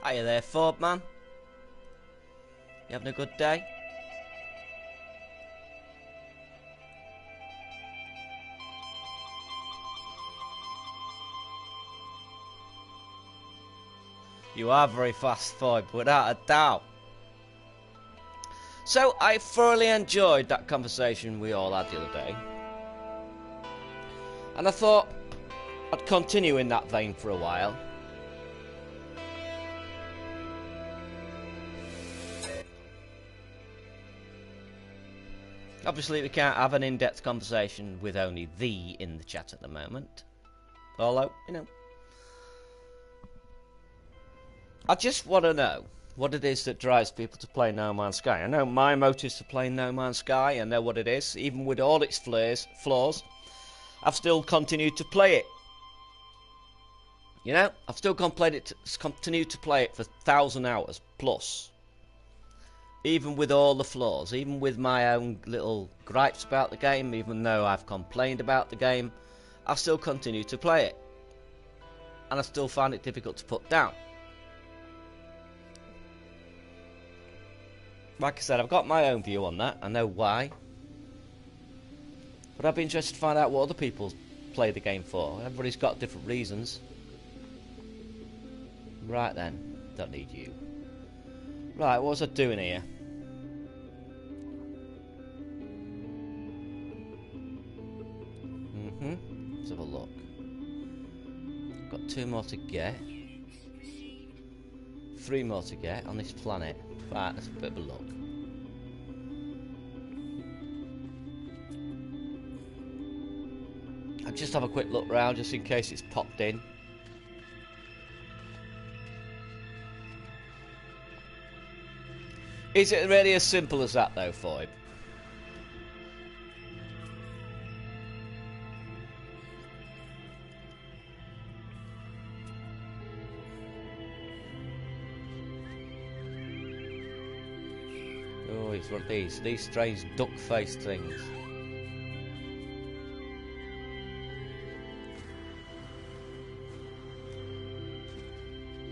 Hiya there, Ford man. You having a good day? You are very fast, Ford, without a doubt. So, I thoroughly enjoyed that conversation we all had the other day. And I thought I'd continue in that vein for a while. Obviously, we can't have an in-depth conversation with only thee in the chat at the moment. Although, you know, I just want to know what it is that drives people to play No Man's Sky. I know my motives to play No Man's Sky. I know what it is. Even with all its flaws, I've still continued to play it. You know, I've still continued to play it for 1,000 hours plus. Even with all the flaws, even with my own little gripes about the game, even though I've complained about the game, I still continue to play it. And I still find it difficult to put down. Like I said, I've got my own view on that. I know why. But I'd be interested to find out what other people play the game for. Everybody's got different reasons. Right then. Don't need you. Right, what was I doing here? Let's have a look. Got 2 more to get. 3 more to get on this planet. Right, that's a bit of a look. I'll just have a quick look round just in case it's popped in. Is it really as simple as that though, Foib? Oh, it's one of these strange duck-faced things.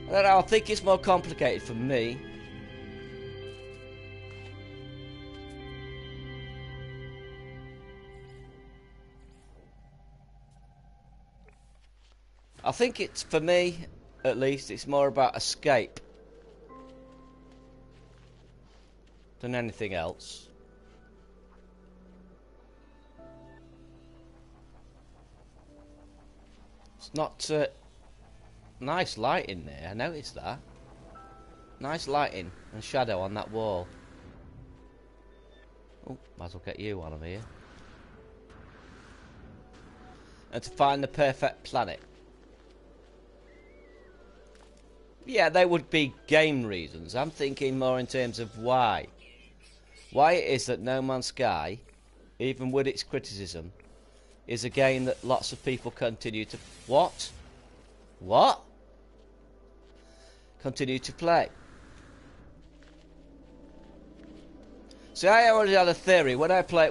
I don't know, I think it's more complicated for me. I think it's, for me, at least, it's more about escape than anything else. It's not nice lighting there, I noticed that. Nice lighting and shadow on that wall. Oh, might as well get you while I'm here. And to find the perfect planet. Yeah, they would be game reasons. I'm thinking more in terms of why. Why it is that No Man's Sky, even with its criticism, is a game that lots of people continue to... What? What? Continue to play. See, I already had a theory. When I played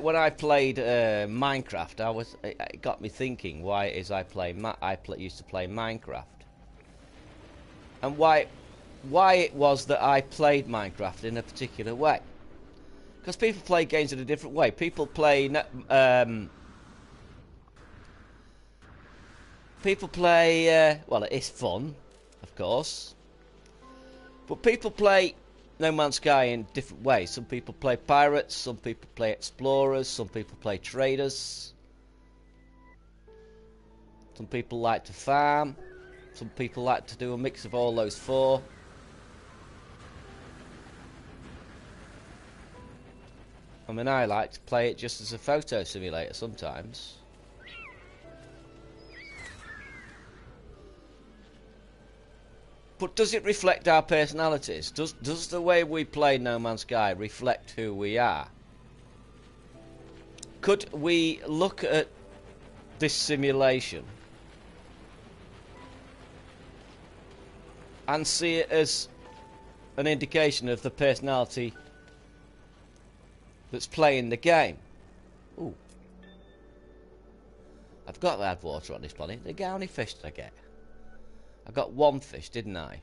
Minecraft, it got me thinking why it is I used to play Minecraft. And why it was that I played Minecraft in a particular way. Because people play games in a different way. People play well, it is fun, of course. But people play No Man's Sky in different ways. Some people play pirates, some people play explorers, some people play traders. Some people like to farm. Some people like to do a mix of all those four. I mean, I like to play it just as a photo simulator sometimes. But does it reflect our personalities? Does the way we play No Man's Sky reflect who we are? Could we look at this simulation and see it as an indication of the personality that's playing the game? Ooh. I've got to add water on this planet. How many fish did I get? I got 1 fish, didn't I?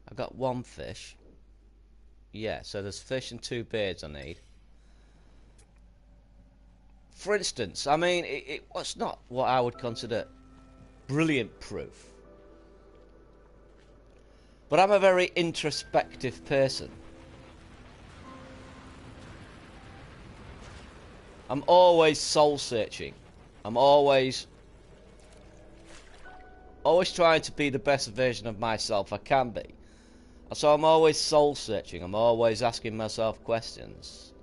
I got one fish. Yeah, so there's fish and 2 beards I need. For instance, I mean, it was not what I would consider brilliant proof. But I'm a very introspective person. I'm always soul searching. I'm always trying to be the best version of myself I can be. So I'm always soul searching. I'm always asking myself questions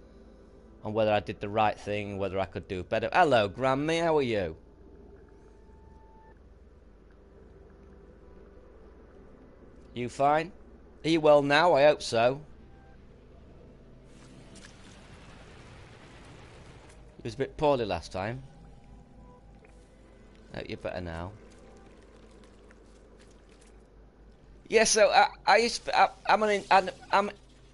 on whether I did the right thing, whether I could do better. Hello, Grammy, how are you? You fine? Are you well now? I hope so. You was a bit poorly last time. Hope you're better now. Yeah, so I'm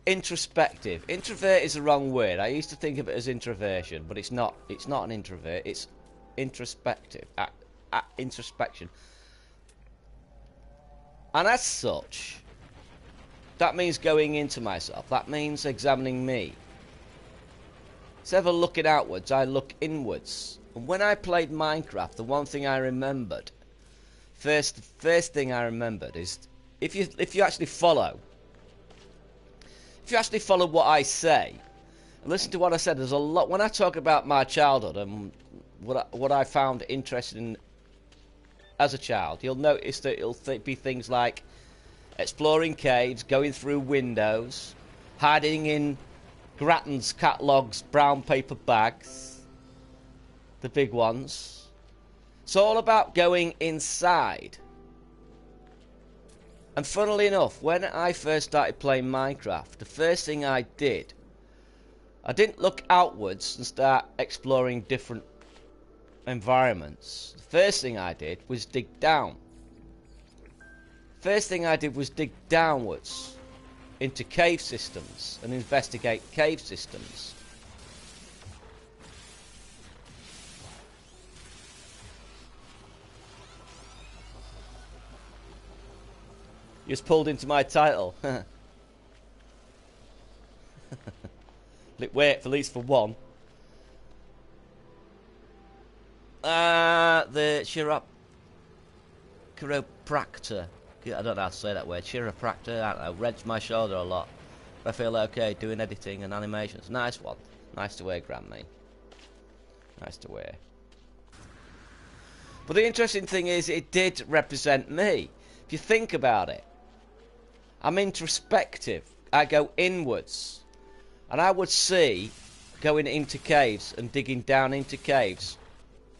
introspective. Introvert is the wrong word. I used to think of it as introversion, but it's not. It's not an introvert. It's introspective. Introspection. And as such, that means going into myself. That means examining me. Instead of looking outwards, I look inwards. And when I played Minecraft, the one thing I remembered, first thing I remembered is if you actually follow what I say, and listen to what I said. There's a lot when I talk about my childhood and what I found interesting as a child. You'll notice that it'll be things like exploring caves, going through windows, hiding in Grattan's catalogues, brown paper bags, the big ones. It's all about going inside. And funnily enough, when I first started playing Minecraft, the first thing I did, I didn't look outwards and start exploring different environments. The first thing I did was dig down. First thing I did was dig downwards into cave systems and investigate cave systems. You just pulled into my title. Wait, at least for one. The chiropractor. I don't know how to say that word. Chiropractor. I don't know. Wrenched my shoulder a lot. But I feel okay doing editing and animations. Nice one. Nice to wear, Grammy. Nice to wear. But the interesting thing is, it did represent me. If you think about it, I'm introspective. I go inwards. And I would see going into caves and digging down into caves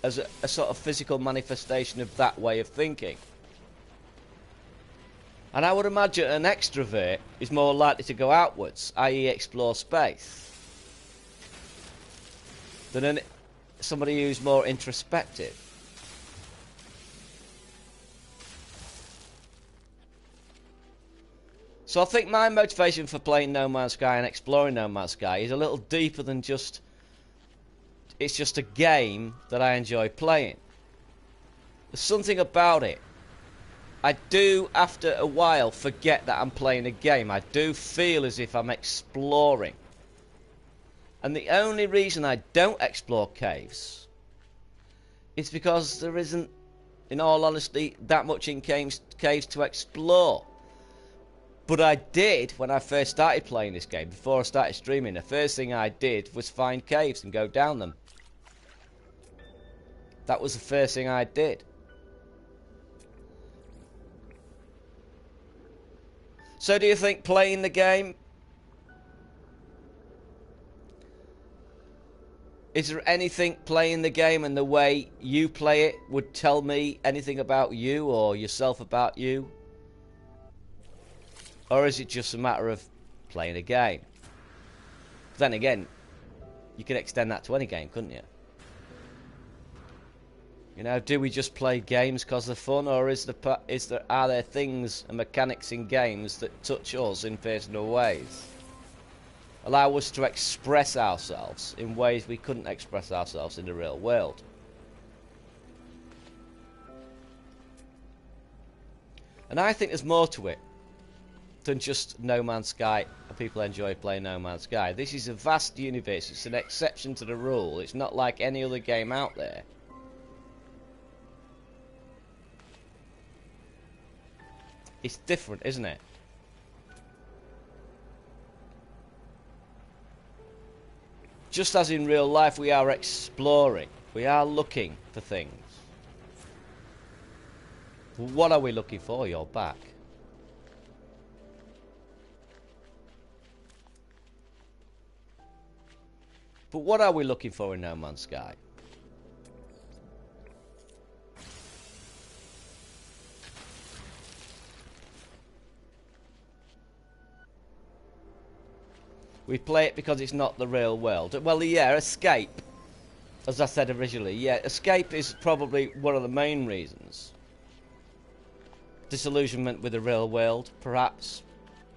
as a sort of physical manifestation of that way of thinking. And I would imagine an extrovert is more likely to go outwards, i.e. explore space, than somebody who's more introspective. So I think my motivation for playing No Man's Sky and exploring No Man's Sky is a little deeper than just... It's just a game that I enjoy playing. There's something about it. I do, after a while, forget that I'm playing a game. I do feel as if I'm exploring. And the only reason I don't explore caves is because there isn't, in all honesty, that much in caves to explore. But I did when I first started playing this game. Before I started streaming, the first thing I did was find caves and go down them. That was the first thing I did. So do you think playing the game... Is there anything playing the game and the way you play it would tell me anything about you or yourself about you? Or is it just a matter of playing a game? But then again, you could extend that to any game, couldn't you? You know, do we just play games because they're fun, or are there things and mechanics in games that touch us in personal ways? Allow us to express ourselves in ways we couldn't express ourselves in the real world. And I think there's more to it. than just No Man's Sky, and people enjoy playing No Man's Sky. This is a vast universe. It's an exception to the rule. It's not like any other game out there. It's different, isn't it? Just as in real life, we are exploring. We are looking for things. What are we looking for? You're back. But what are we looking for in No Man's Sky? We play it because it's not the real world. Well, yeah, escape. As I said originally, yeah, escape is probably one of the main reasons. Disillusionment with the real world, perhaps.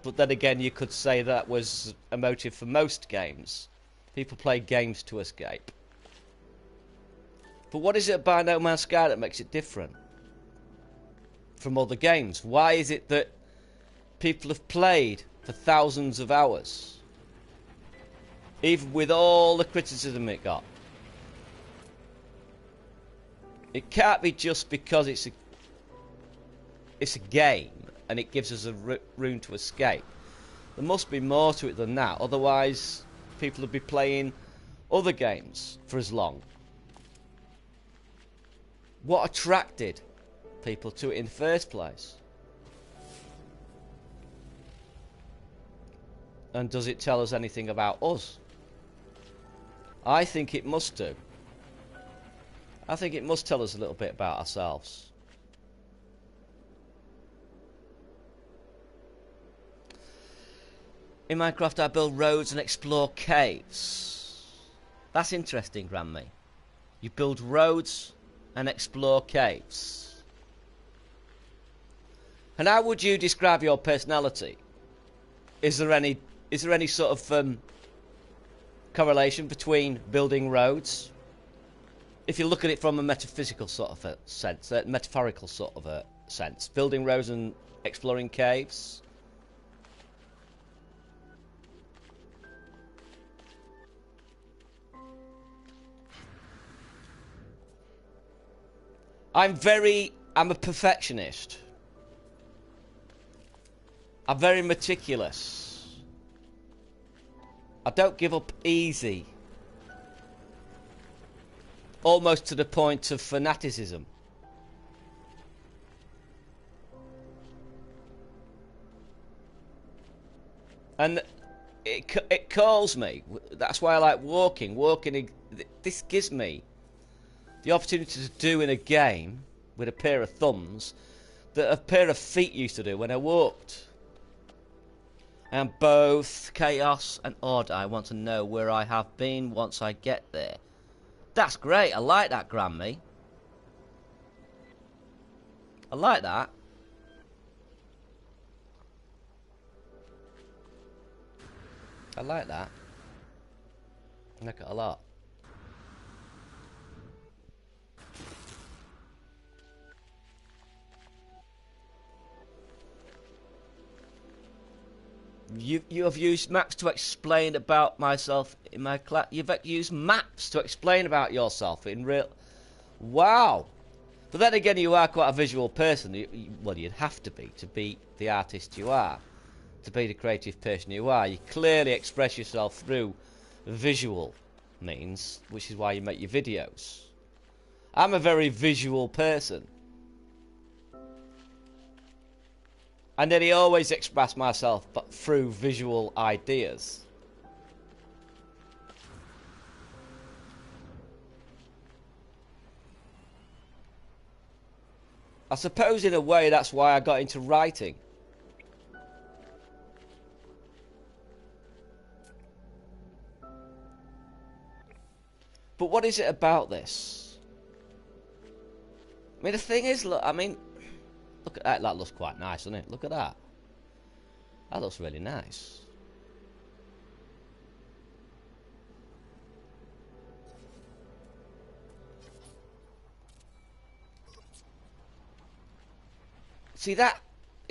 But then again, you could say that was a motive for most games. People play games to escape. But what is it about No Man's Sky that makes it different from other games? Why is it that people have played for thousands of hours, even with all the criticism it got? It can't be just because it's a game and it gives us a room to escape. There must be more to it than that. Otherwise, people would be playing other games for as long. What attracted people to it in the first place? And does it tell us anything about us? I think it must do. I think it must tell us a little bit about ourselves. In Minecraft, I build roads and explore caves. That's interesting, Grammy. You build roads and explore caves. And how would you describe your personality? Is there any sort of correlation between building roads? If you look at it from a metaphysical sort of a sense, a metaphorical sort of a sense, building roads and exploring caves. I'm a perfectionist. I'm very meticulous. I don't give up easy. Almost to the point of fanaticism. And it calls me. That's why I like walking. This gives me the opportunity to do in a game with a pair of thumbs that a pair of feet used to do when I walked. And both chaos and order. I want to know where I have been once I get there. That's great. I like that, Grammy. I like that. I like that. I like it a lot. You have used maps to explain about myself in my class. You've used maps to explain about yourself in real. Wow. But then again, you are quite a visual person. Well, you'd have to be the artist you are, to be the creative person you are. You clearly express yourself through visual means, which is why you make your videos. I'm a very visual person. I nearly always express myself but through visual ideas. I suppose in a way that's why I got into writing. But what is it about this? I mean, the thing is, look, look at that. That looks quite nice, doesn't it? Look at that. That looks really nice. See that?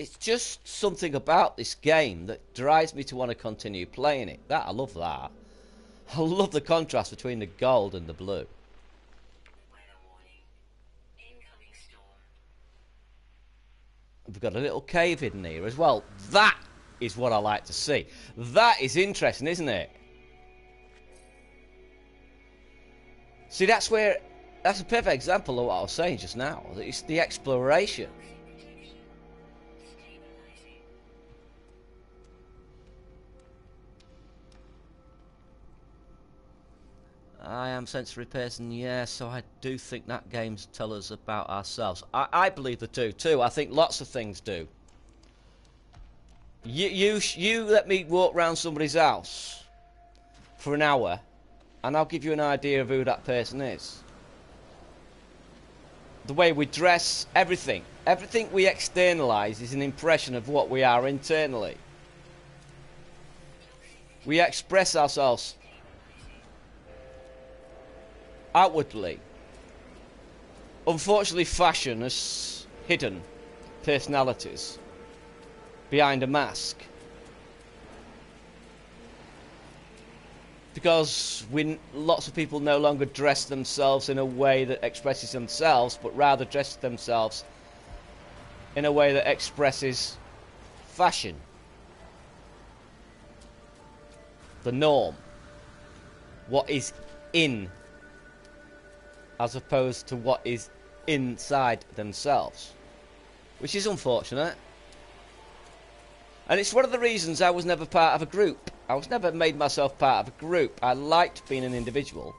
it's just something about this game that drives me to want to continue playing it. I love that. I love the contrast between the gold and the blue. We've got a little cave hidden here as well. That is what I like to see. That is interesting, isn't it? See, that's a perfect example of what I was saying just now. It's the exploration. I am a sensory person, yeah, so I do think that games tell us about ourselves. I believe they do too. I think lots of things do. You let me walk round somebody's house for an hour, and I'll give you an idea of who that person is. The way we dress, everything. Everything we externalise is an impression of what we are internally. We express ourselves outwardly. Unfortunately, fashion has hidden personalities behind a mask. Because lots of people no longer dress themselves in a way that expresses themselves, but rather dress themselves in a way that expresses fashion. The norm. What is in, as opposed to what is inside themselves. Which is unfortunate. And it's one of the reasons I was never part of a group. I was never made myself part of a group. I liked being an individual.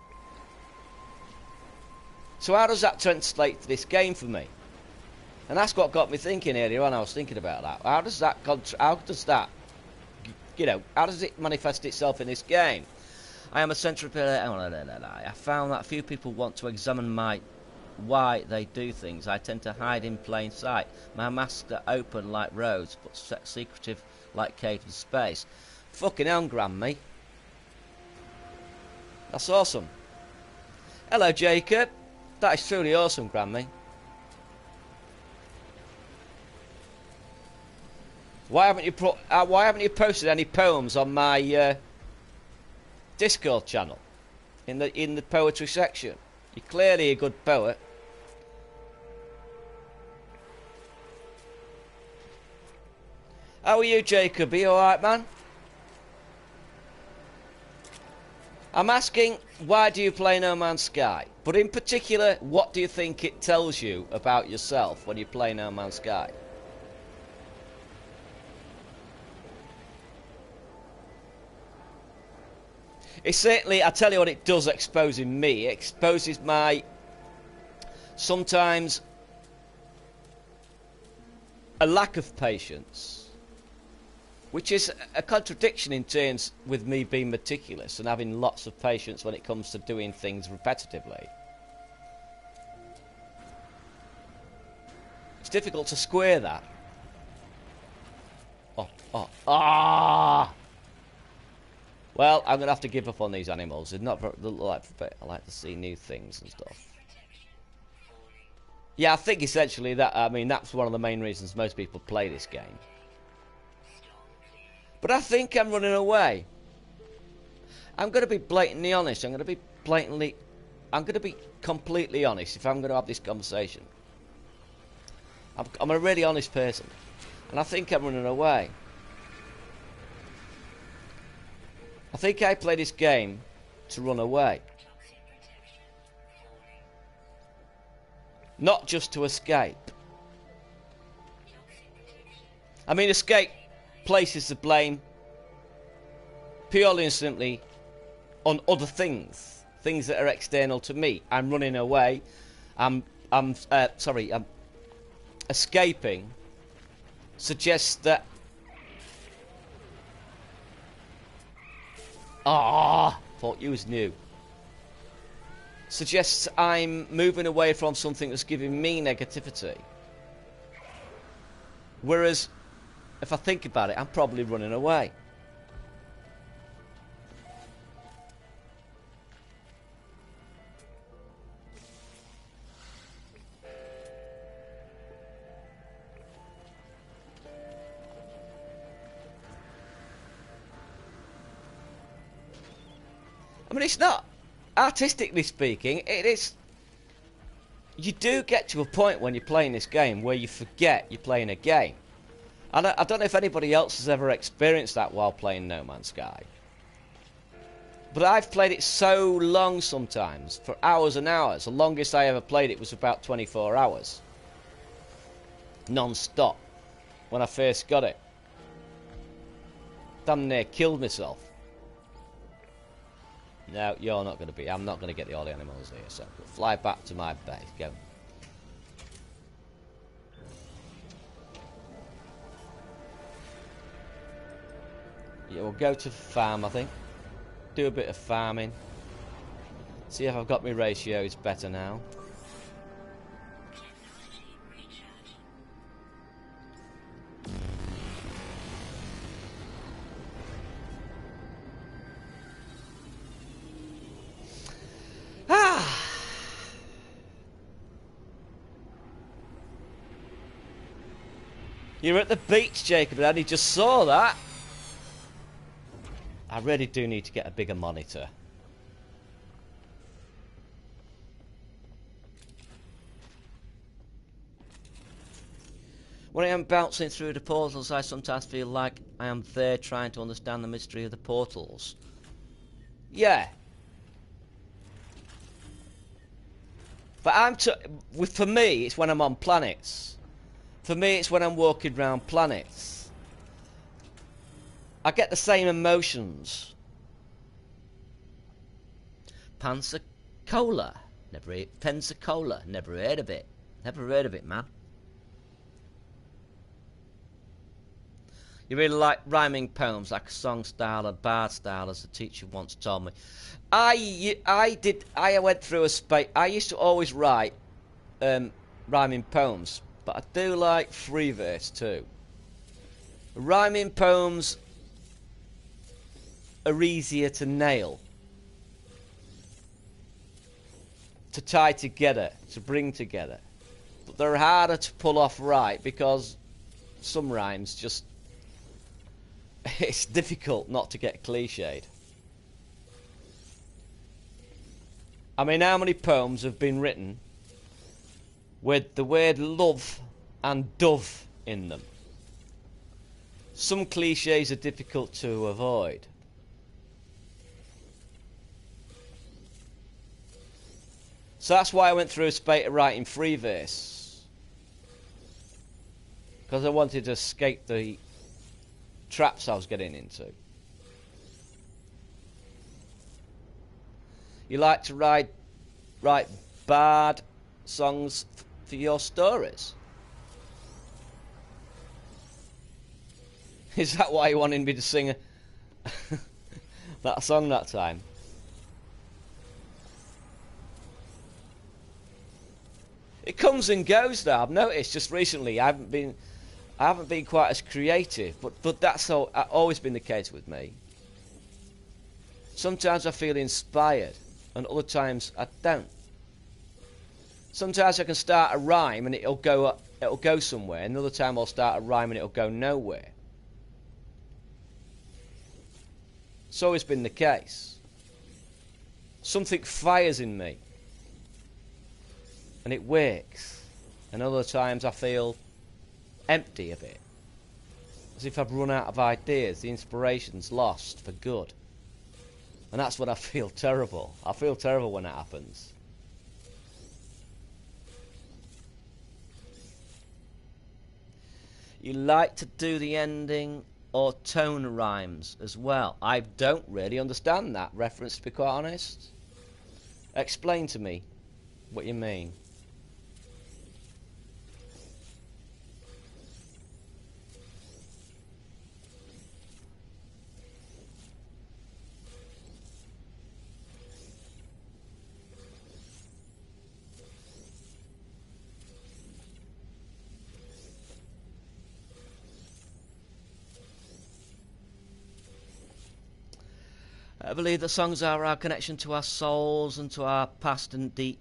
So how does that translate to this game for me? And that's what got me thinking earlier on. I was thinking about that. How does that, you know, how does it manifest itself in this game? I am a central pillar. I found that few people want to examine why they do things. I tend to hide in plain sight. My masks are open like roads, but secretive like caves in space. Fucking hell, Grammy. That's awesome. Hello, Jacob. That is truly awesome, Grammy. Why haven't you posted any poems on my Discord channel in the poetry section? You're clearly a good poet. How are you, Jacob? Are you alright, man? I'm asking, why do you play No Man's Sky? But in particular, what do you think it tells you about yourself when you play No Man's Sky? It certainly, I tell you what it does expose in me. It exposes my, sometimes, a lack of patience. Which is a contradiction in terms with me being meticulous and having lots of patience when it comes to doing things repetitively. It's difficult to square that. Well, I'm going to have to give up on these animals. They're not very, I like to see new things and stuff. Yeah, I think essentially that, I mean, that's one of the main reasons most people play this game. But I think I'm running away. I'm going to be blatantly honest. I'm going to be completely honest if I'm going to have this conversation. I'm a really honest person. And I think I'm running away. I think I play this game to run away. Not just to escape. I mean, escape places the blame purely and simply on other things. Things that are external to me. I'm running away. I'm escaping suggests that thought you was new. Suggests I'm moving away from something that's giving me negativity. Whereas, if I think about it, I'm probably running away. I mean, it's not, artistically speaking, it is. You do get to a point when you're playing this game where you forget you're playing a game. And I don't know if anybody else has ever experienced that while playing No Man's Sky. But I've played it so long sometimes, for hours and hours. The longest I ever played it was about 24 hours. Non-stop. When I first got it. Damn near killed myself. No, you're not going to be. I'm not going to get all the animals here, so we'll fly back to my base. Go. Yeah, we'll go to farm, I think. Do a bit of farming. See if I've got my ratios better now. You're at the beach, Jacob, and I just saw that. I really do need to get a bigger monitor. When I am bouncing through the portals, I sometimes feel like I am there trying to understand the mystery of the portals. Yeah. But for me, it's when I'm on planets. For me, it's when I'm walking around planets. I get the same emotions. Pensacola. Pensacola. Never heard of it. Never heard of it, man. You really like rhyming poems, like a song style, a bard style, as the teacher once told me. I went through a space. I used to always write rhyming poems, but I do like free verse too. Rhyming poems are easier to nail, to tie together, to bring together. But they're harder to pull off right because some rhymes just... it's difficult not to get cliched. I mean, how many poems have been written with the word love and dove in them? Some cliches are difficult to avoid. So that's why I went through a spate of writing free verse. Because I wanted to escape the traps I was getting into. You like to write bard songs for your stories? Is that why you wanted me to sing that song that time? It comes and goes though. I've noticed just recently I haven't been quite as creative, but that's always been the case with me. Sometimes I feel inspired, and other times I don't. Sometimes I can start a rhyme and it'll go somewhere. Another time I'll start a rhyme and it'll go nowhere. It's always been the case. Something fires in me, and it works. And other times I feel empty of it, as if I've run out of ideas. The inspiration's lost for good, and that's when I feel terrible. I feel terrible when that happens. You like to do the ending or tone rhymes as well. I don't really understand that reference, to be quite honest. Explain to me what you mean. I believe that songs are our connection to our souls and to our past and deep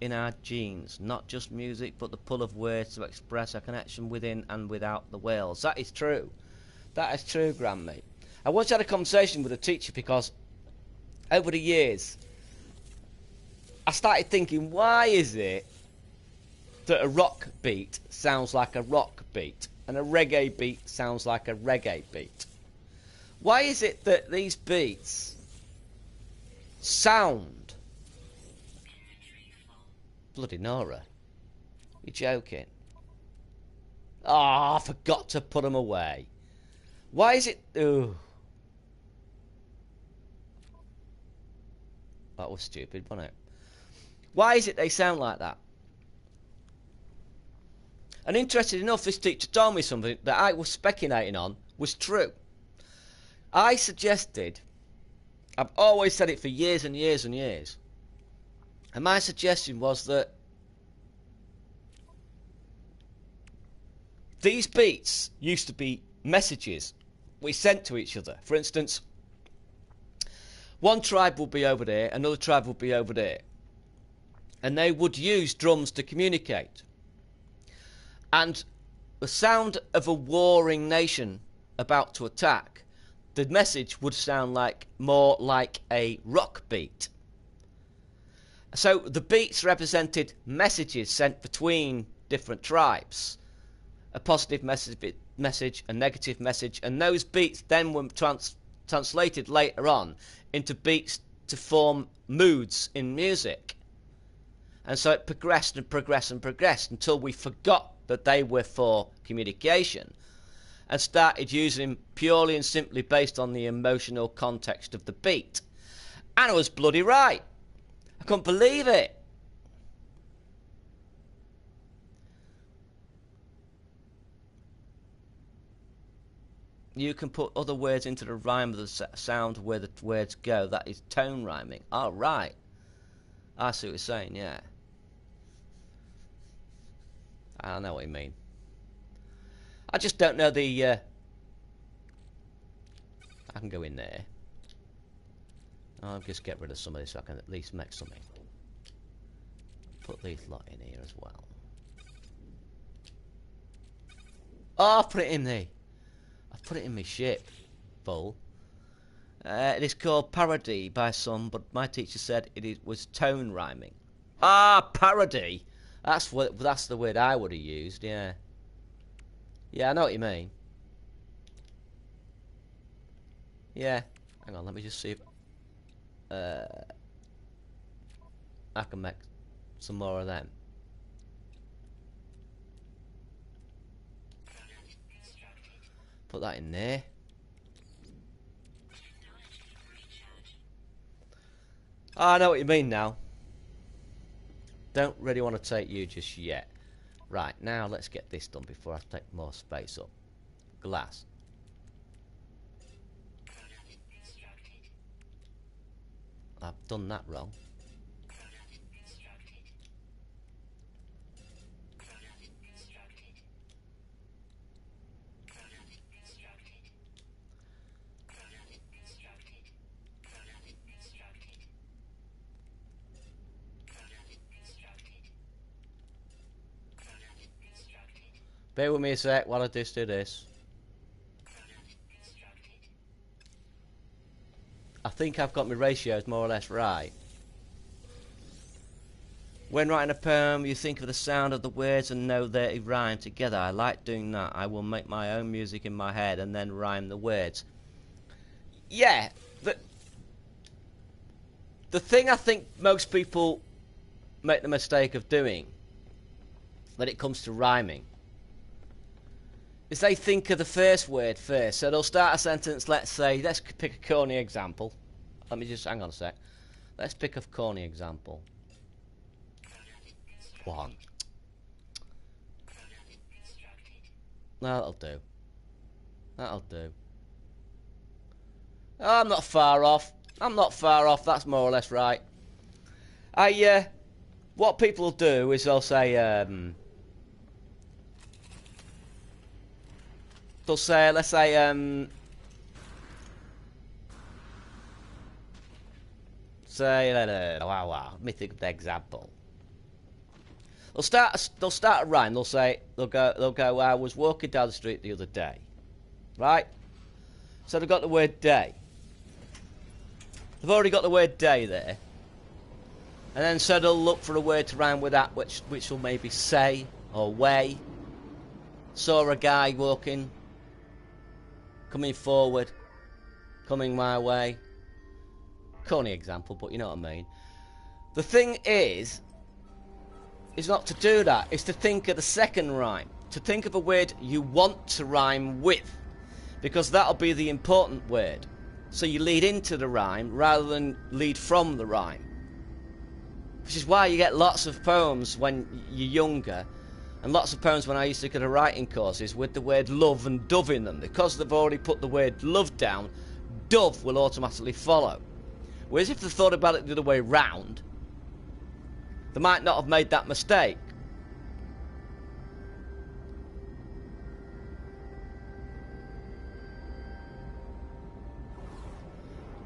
in our genes. Not just music, but the pull of words to express our connection within and without the worlds. That is true. That is true, Grandmate. I once had a conversation with a teacher because over the years, I started thinking, why is it that a rock beat sounds like a rock beat and a reggae beat sounds like a reggae beat? Why is it that these beats sound... Bloody Nora. You're joking. Oh, I forgot to put them away. Why is it... Ugh. That was stupid, wasn't it? Why is it they sound like that? And interesting enough, this teacher told me something that I was speculating on was true. I suggested, I've always said it for years and years and years, and my suggestion was that these beats used to be messages we sent to each other. For instance, one tribe would be over there, another tribe would be over there, and they would use drums to communicate. And the sound of a warring nation about to attack, the message would sound like more like a rock beat. So the beats represented messages sent between different tribes. A positive message, a negative message, and those beats then were translated later on into beats to form moods in music. And so it progressed and progressed and progressed until we forgot that they were for communication and started using them purely and simply based on the emotional context of the beat. And I was bloody right. I couldn't believe it. You can put other words into the rhyme of the sound where the words go. That is tone rhyming. Oh, right. I see what you're saying, yeah. I know what you mean. I just don't know the... I can go in there. I'll just get rid of some of this so I can at least make something. Put these lot in here as well. Oh, I've put it in there. I've put it in my ship. Full. It is called parody by some, but my teacher said was tone rhyming. Ah, parody! That's the word I would have used, yeah. Yeah, I know what you mean. Yeah. Hang on, let me just see if I can make some more of them. Put that in there. Oh, I know what you mean now. Don't really want to take you just yet. Right, now let's get this done before I take more space up. Glass. I've done that wrong. Bear with me a sec while I just do this. I think I've got my ratios more or less right. When writing a poem, you think of the sound of the words and know they rhyme together. I like doing that. I will make my own music in my head and then rhyme the words. Yeah, the thing I think most people make the mistake of doing when it comes to rhyming is they think of the first word first. So they'll start a sentence, let's say, let's pick a corny example. Let me just, hang on a sec. Let's pick a corny example. One. That'll do. That'll do. Oh, I'm not far off. I'm not far off, that's more or less right. What people will do is they'll say, let's say, let me think of the example. They'll start a rhyme. They'll go. I was walking down the street the other day, right? So they've got the word day. They've already got the word day there. And then so they'll look for a word to rhyme with that, which will maybe say or way. Saw a guy walking, coming forward, coming my way. Corny example, but you know what I mean. The thing is not to do that. It's to think of the second rhyme. To think of a word you want to rhyme with. Because that'll be the important word. So you lead into the rhyme rather than lead from the rhyme. Which is why you get lots of poems when you're younger. And lots of poems when I used to go to writing courses with the word love and dove in them. Because they've already put the word love down, dove will automatically follow. Whereas if they thought about it the other way round, they might not have made that mistake.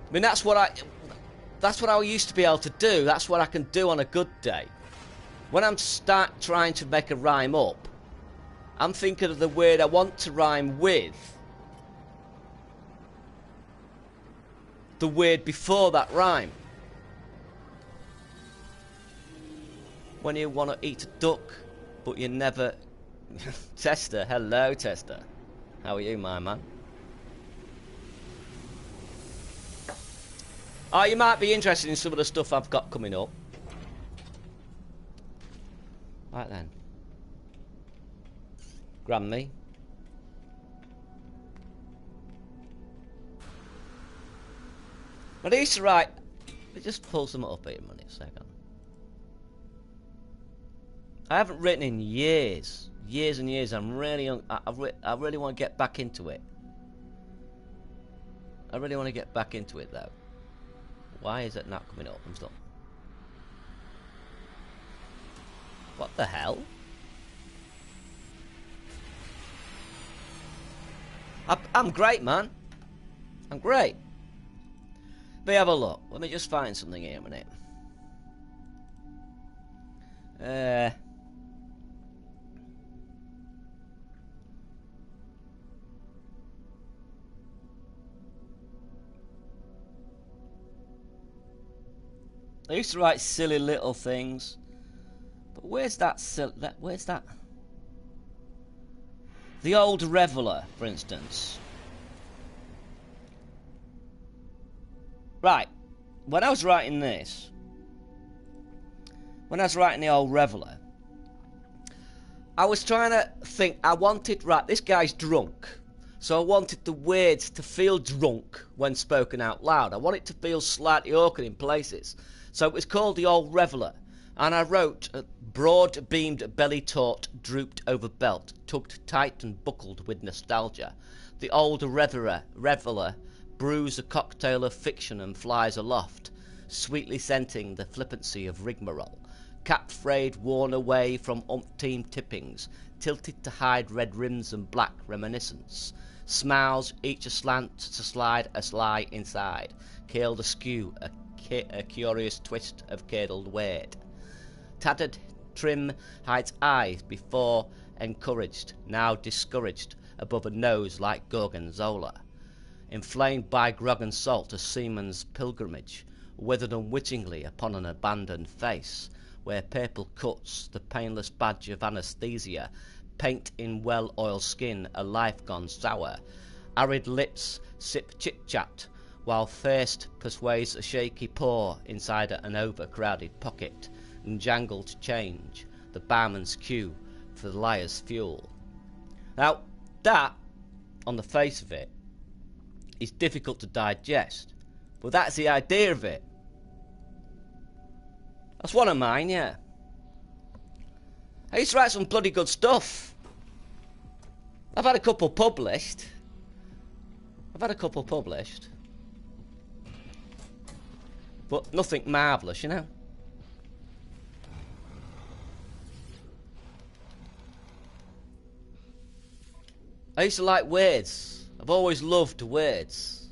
I mean, that's what I used to be able to do. That's what I can do on a good day. When I'm trying to make a rhyme up, I'm thinking of the word I want to rhyme with. The word before that rhyme. When you want to eat a duck, but you never... Tester, hello Tester. How are you, my man? Oh, you might be interested in some of the stuff I've got coming up. Right then. Grab me. But I used to write... Let me just pull some up here a minute, a second. I haven't written in years. Years and years. I'm really... I really want to get back into it. I really want to get back into it, though. Why is it not coming up? I'm stuck. What the hell? I'm great, man. I'm great. Let me have a look. Let me just find something here a minute. I used to write silly little things, but where's that? Where's that? The Old Reveller, for instance. Right, when I was writing this, when I was writing The Old Reveller, I was trying to think. I wanted, right, this guy's drunk, so I wanted the words to feel drunk when spoken out loud. I want it to feel slightly awkward in places. So it was called The Old Reveller, and I wrote, broad-beamed belly taut, drooped over belt, tugged tight and buckled with nostalgia. The old reveller brews a cocktail of fiction and flies aloft, sweetly scenting the flippancy of rigmarole. Cap frayed, worn away from umpteen tippings, tilted to hide red rims and black reminiscence. Smiles, each aslant to slide a sly inside, curled askew, a curious twist of curdled weight. Tattered trim hides eyes before encouraged, now discouraged, above a nose like gorgonzola. Inflamed by grog and salt, a seaman's pilgrimage, withered unwittingly upon an abandoned face, where purple cuts, the painless badge of anesthesia, paint in well-oiled skin a life gone sour. Arid lips sip chit-chat, while thirst persuades a shaky paw inside an overcrowded pocket, and jangled change, the barman's cue for the liar's fuel. Now, that, on the face of it, is difficult to digest, but that's the idea of it. That's one of mine, yeah. I used to write some bloody good stuff. I've had a couple published. But nothing marvellous, you know. I used to like words. I've always loved words.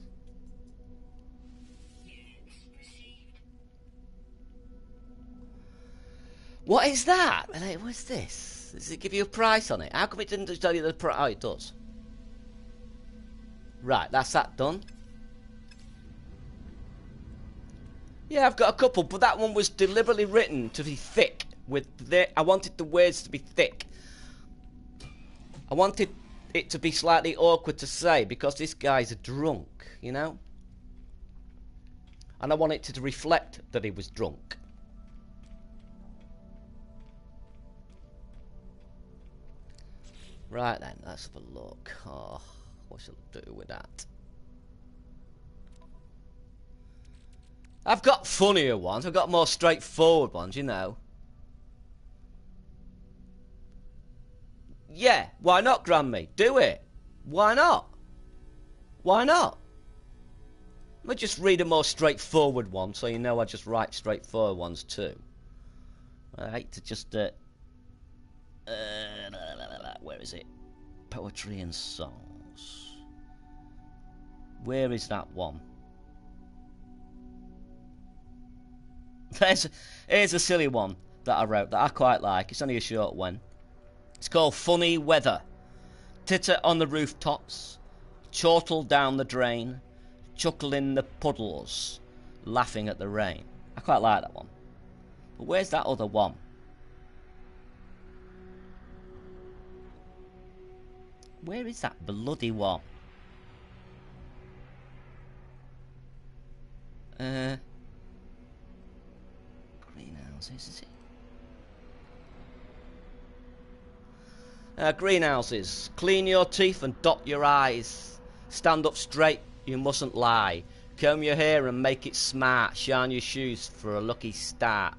What is that? What's this? Does it give you a price on it? How come it didn't just tell you the price? Oh, it does. Right, that's that done. Yeah, I've got a couple, but that one was deliberately written to be thick. I wanted the words to be thick. I wanted it to be slightly awkward to say because this guy's a drunk, you know? And I want it to reflect that he was drunk. Right then, let's have a look. Oh, what shall I do with that? I've got funnier ones. I've got more straightforward ones, you know. Yeah, why not, Grammy? Do it. Why not? Why not? Let me just read a more straightforward one so you know I just write straightforward ones too. I hate to just... where is it? Poetry and songs. Where is that one? Here's a silly one that I wrote that I quite like. It's only a short one. It's called Funny Weather. Titter on the rooftops, chortle down the drain, chuckle in the puddles, laughing at the rain. I quite like that one. But where's that other one? Where is that bloody one? Greenhouses, is it? Greenhouses. Clean your teeth and dot your eyes. Stand up straight, you mustn't lie. Comb your hair and make it smart. Shine your shoes for a lucky start.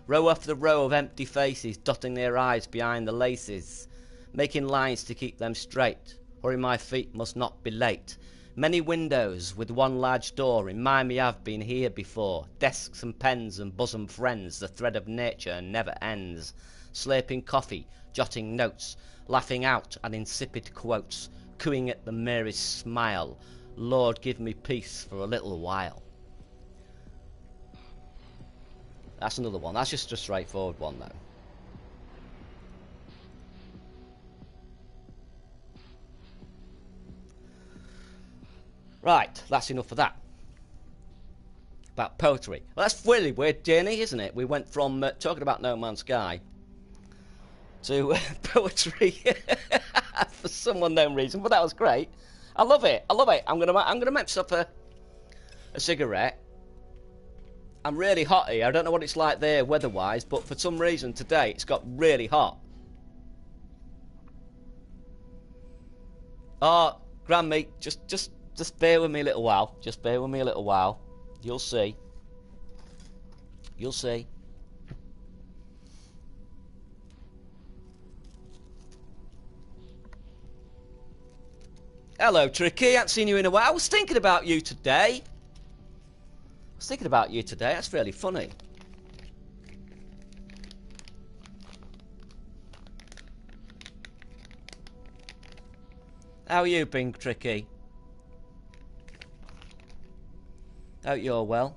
Row after row of empty faces, dotting their eyes behind the laces. Making lines to keep them straight. Hurry, my feet must not be late. Many windows with one large door remind me I've been here before. Desks and pens and bosom friends, the thread of nature never ends. Slurping coffee, jotting notes, laughing out at insipid quotes, cooing at the merest smile. Lord, give me peace for a little while. That's another one. That's just a straightforward one, though. Right, that's enough of that. About poetry. Well, that's really weird journey, isn't it? We went from talking about No Man's Sky to poetry for some unknown reason, but that was great. I love it. I love it. I'm gonna make myself a cigarette. I'm really hot here. I don't know what it's like there weather-wise, but for some reason today it's got really hot. Oh, Grandme, just bear with me a little while. Just bear with me a little while. You'll see. You'll see. Hello, Tricky. I haven't seen you in a while. I was thinking about you today. That's really funny. How are you been, Tricky? Hope you're well.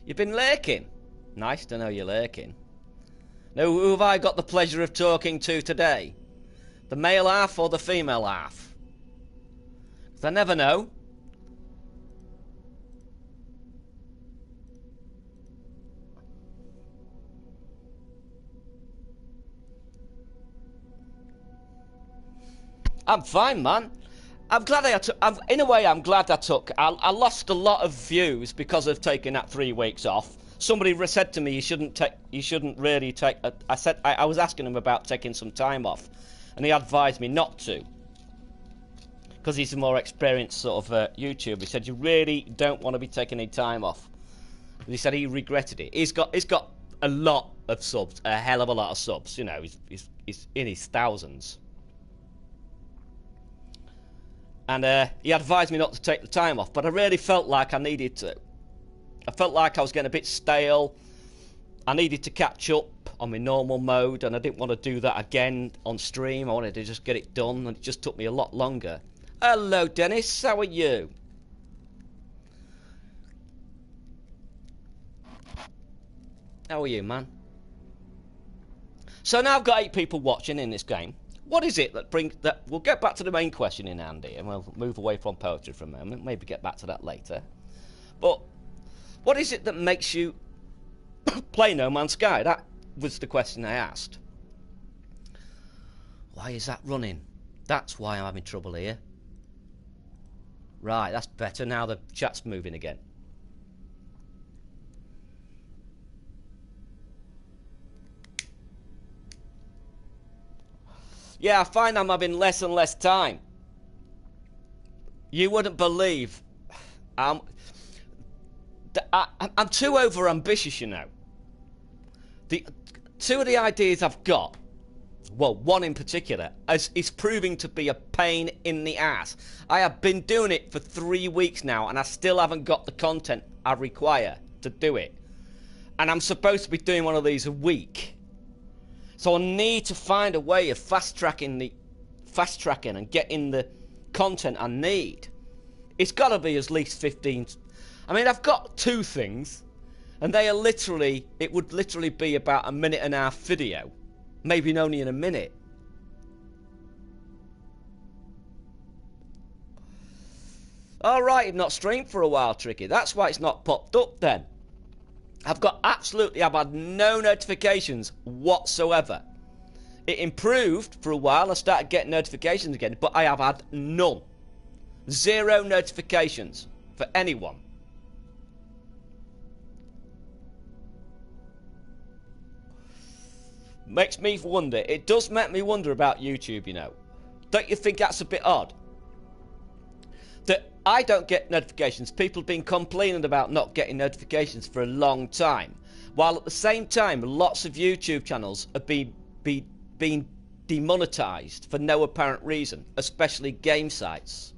You've been lurking. Nice to know you're lurking. Now, who have I got the pleasure of talking to today? The male half or the female half? 'Cause I never know. I'm fine, man. I'm glad in a way, I'm glad I took. I lost a lot of views because of taking that 3 weeks off. Somebody said to me, you shouldn't really take. I was asking him about taking some time off, and he advised me not to, because he's a more experienced sort of YouTuber. He said you really don't want to be taking any time off. And he said he regretted it. He's got a lot of subs, a hell of a lot of subs. You know, he's in his thousands. And he advised me not to take the time off, but I really felt like I needed to. I felt like I was getting a bit stale. I needed to catch up on my normal mode, and I didn't want to do that again on stream. I wanted to just get it done, and it just took me a lot longer. Hello, Dennis. How are you? How are you, man? So now I've got 8 people watching in this game. What is it that brings that? We'll get back to the main question in Andy, and we'll move away from poetry for a moment. Maybe get back to that later. But what is it that makes you play No Man's Sky? That was the question I asked. Why is that running? That's why I'm having trouble here. Right, that's better. Now the chat's moving again. Yeah, I find I'm having less and less time. You wouldn't believe. I'm too over-ambitious, you know. The two of the ideas I've got, well, one in particular, is proving to be a pain in the ass. I have been doing it for 3 weeks now, and I still haven't got the content I require to do it. And I'm supposed to be doing one of these a week. So I need to find a way of fast-tracking and getting the content I need. It's got to be at least 15. I mean, I've got 2 things, and they are literally, it would literally be about a minute and a half video. Maybe only in a minute. Alright, you've not streamed for a while, Tricky. That's why it's not popped up then. I've had no notifications whatsoever. It improved for a while. I started getting notifications again, but I have had none. 0 notifications for anyone. Makes me wonder. It does make me wonder about YouTube, you know. Don't you think that's a bit odd? That I don't get notifications. People have been complaining about not getting notifications for a long time. While at the same time, lots of YouTube channels have been demonetized for no apparent reason. Especially game sites.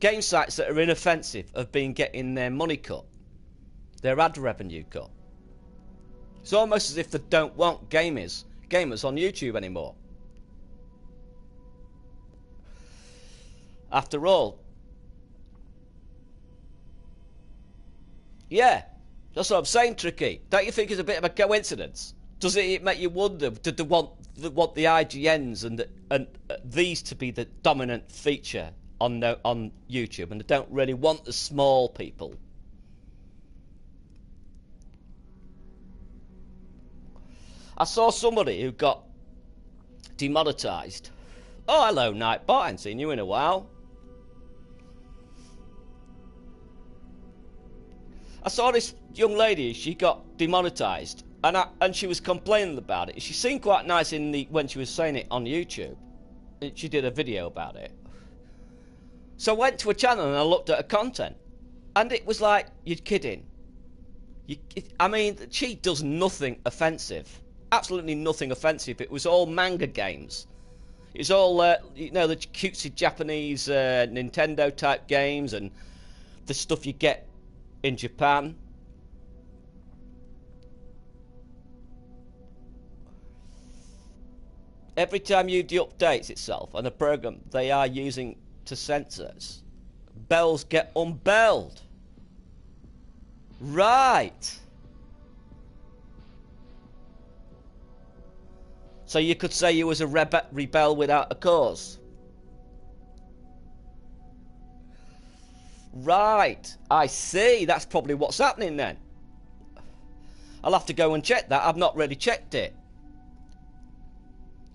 Game sites that are inoffensive have been getting their money cut. Their ad revenue cut. It's almost as if they don't want gamers on YouTube anymore. After all, yeah, that's what I'm saying, Tricky. Don't you think it's a bit of a coincidence? Does it make you wonder, did they want the IGNs and these to be the dominant feature on YouTube, and they don't really want the small people? I saw somebody who got demonetized. Oh, hello, Nightbot. I haven't seen you in a while. I saw this young lady. She got demonetized, and she was complaining about it. She seemed quite nice when she was saying it on YouTube. She did a video about it. So I went to her channel and I looked at her content, and it was like, you're kidding. I mean, she does nothing offensive. Absolutely nothing offensive. It was all manga games. It's all, you know, the cutesy Japanese Nintendo type games and the stuff you get in Japan. Every time UD updates itself and a program they are using to censor us, bells get unbelled. Right. So you could say you was a rebel without a cause. Right, I see. That's probably what's happening then. I'll have to go and check that. I've not really checked it.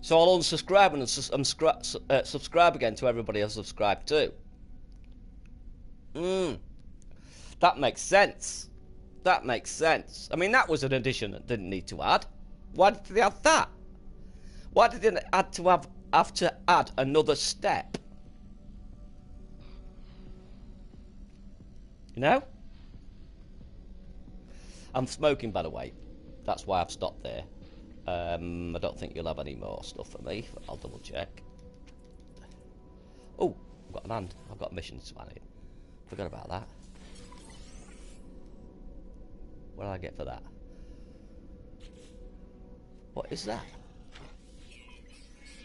So I'll unsubscribe and subscribe again to everybody I've subscribed to. That makes sense. That makes sense. I mean, that was an addition that didn't need to add. Why did they add that? Why did they have to add another step? You know? I'm smoking, by the way. That's why I've stopped there. I don't think you'll have any more stuff for me. But I'll double check. Oh, I've got an hand. I've got a mission to manage. Forgot about that. What did I get for that? What is that?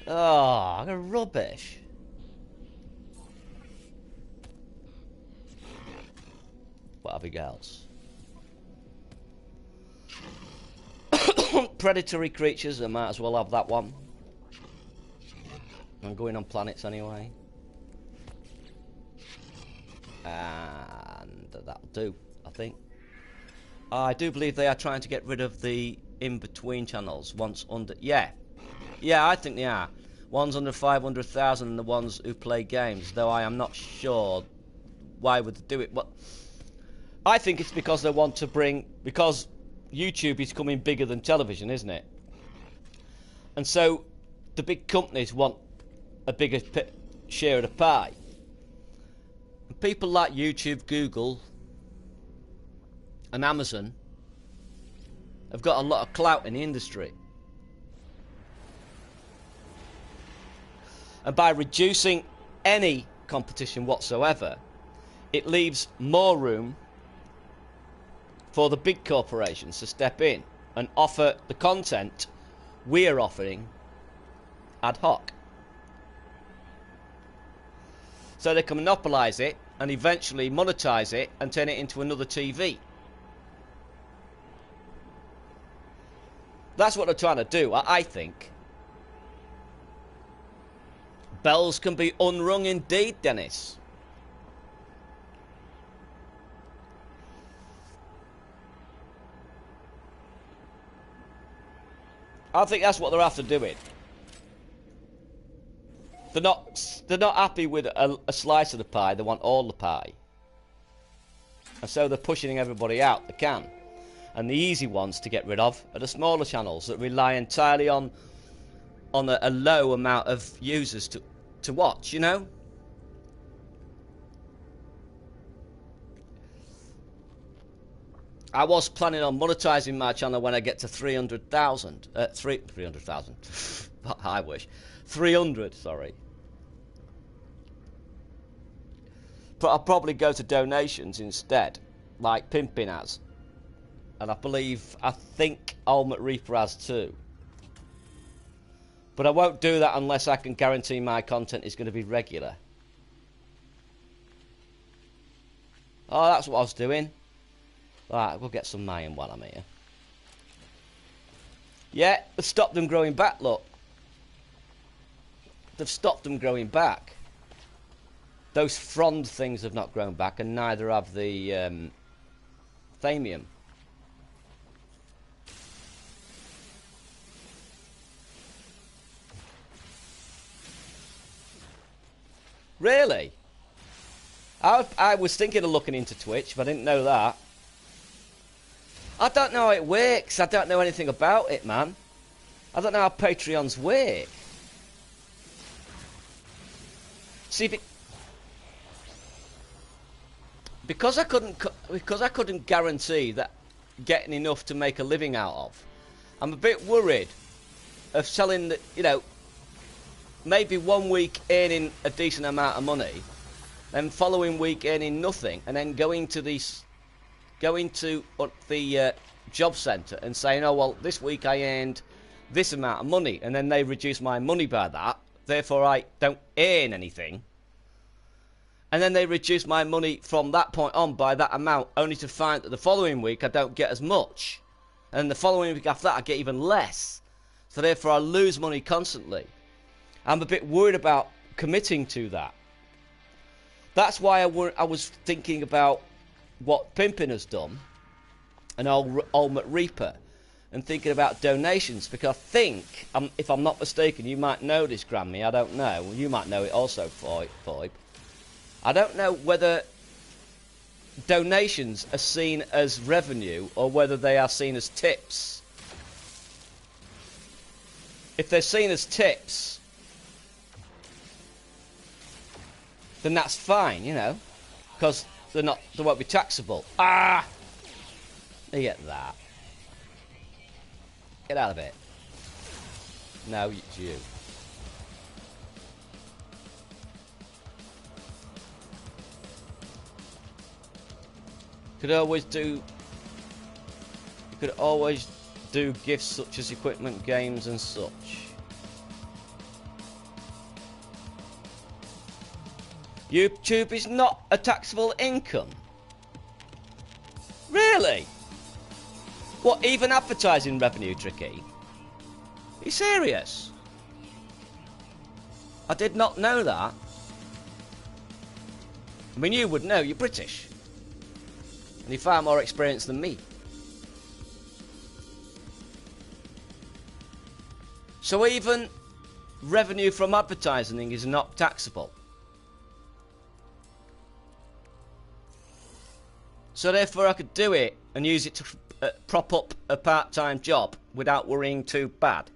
Oh, rubbish. Whatever else. Predatory creatures, I might as well have that one. I'm going on planets anyway. And that'll do, I think. I do believe they are trying to get rid of the in-between channels once under... Yeah, I think they are. Ones under 500,000 and the ones who play games, though I am not sure why would they do it. But I think it's because they want to bring... Because YouTube is coming bigger than television, isn't it? And so the big companies want a bigger share of the pie. And people like YouTube, Google and Amazon have got a lot of clout in the industry. And by reducing any competition whatsoever, it leaves more room for the big corporations to step in and offer the content we're offering ad hoc. So they can monopolise it and eventually monetize it and turn it into another TV. That's what they're trying to do, I think. Bells can be unrung indeed, Dennis. I think that's what they're after doing. They're not happy with a slice of the pie. They want all the pie, and so they're pushing everybody out they can. And the easy ones to get rid of are the smaller channels that rely entirely on a low amount of users to watch. You know. I was planning on monetizing my channel when I get to 300,000. 300,000. I wish. 300, sorry. But I'll probably go to donations instead, like Pimpin has. And I think Ultimate Reaper has too. But I won't do that unless I can guarantee my content is going to be regular. Oh, that's what I was doing. Right, we'll get some Mayan while I'm here. Yeah, they've stopped them growing back, look. They've stopped them growing back. Those frond things have not grown back, and neither have the Thamium. Really? I was thinking of looking into Twitch, but I didn't know that. I don't know how it works. I don't know anything about it, man. I don't know how Patreons work. See, because I couldn't guarantee that getting enough to make a living out of, I'm a bit worried of selling the, you know, maybe 1 week earning a decent amount of money, then following week earning nothing, and then going to the job centre and saying, oh well, this week I earned this amount of money, and then they reduce my money by that, therefore I don't earn anything, and then they reduce my money from that point on by that amount, only to find that the following week I don't get as much, and the following week after that I get even less, so therefore I lose money constantly. I'm a bit worried about committing to that. That's why I was thinking about what Pimpin has done, and Ultimate Reaper, and thinking about donations, because I think, if I'm not mistaken, you might know this, Grammy, I don't know, you might know it also, Foib. I don't know whether donations are seen as revenue or whether they are seen as tips. If they're seen as tips, then that's fine, you know, because they won't be taxable. Ah! They get that. Get out of it. No, it's you. You could always do gifts such as equipment, games and such. YouTube is not a taxable income. Really? What, even advertising revenue, Tricky? Are you serious? I did not know that. I mean, you would know. You're British. And you're far more experienced than me. So even revenue from advertising is not taxable. So therefore I could do it and use it to prop up a part-time job without worrying too bad.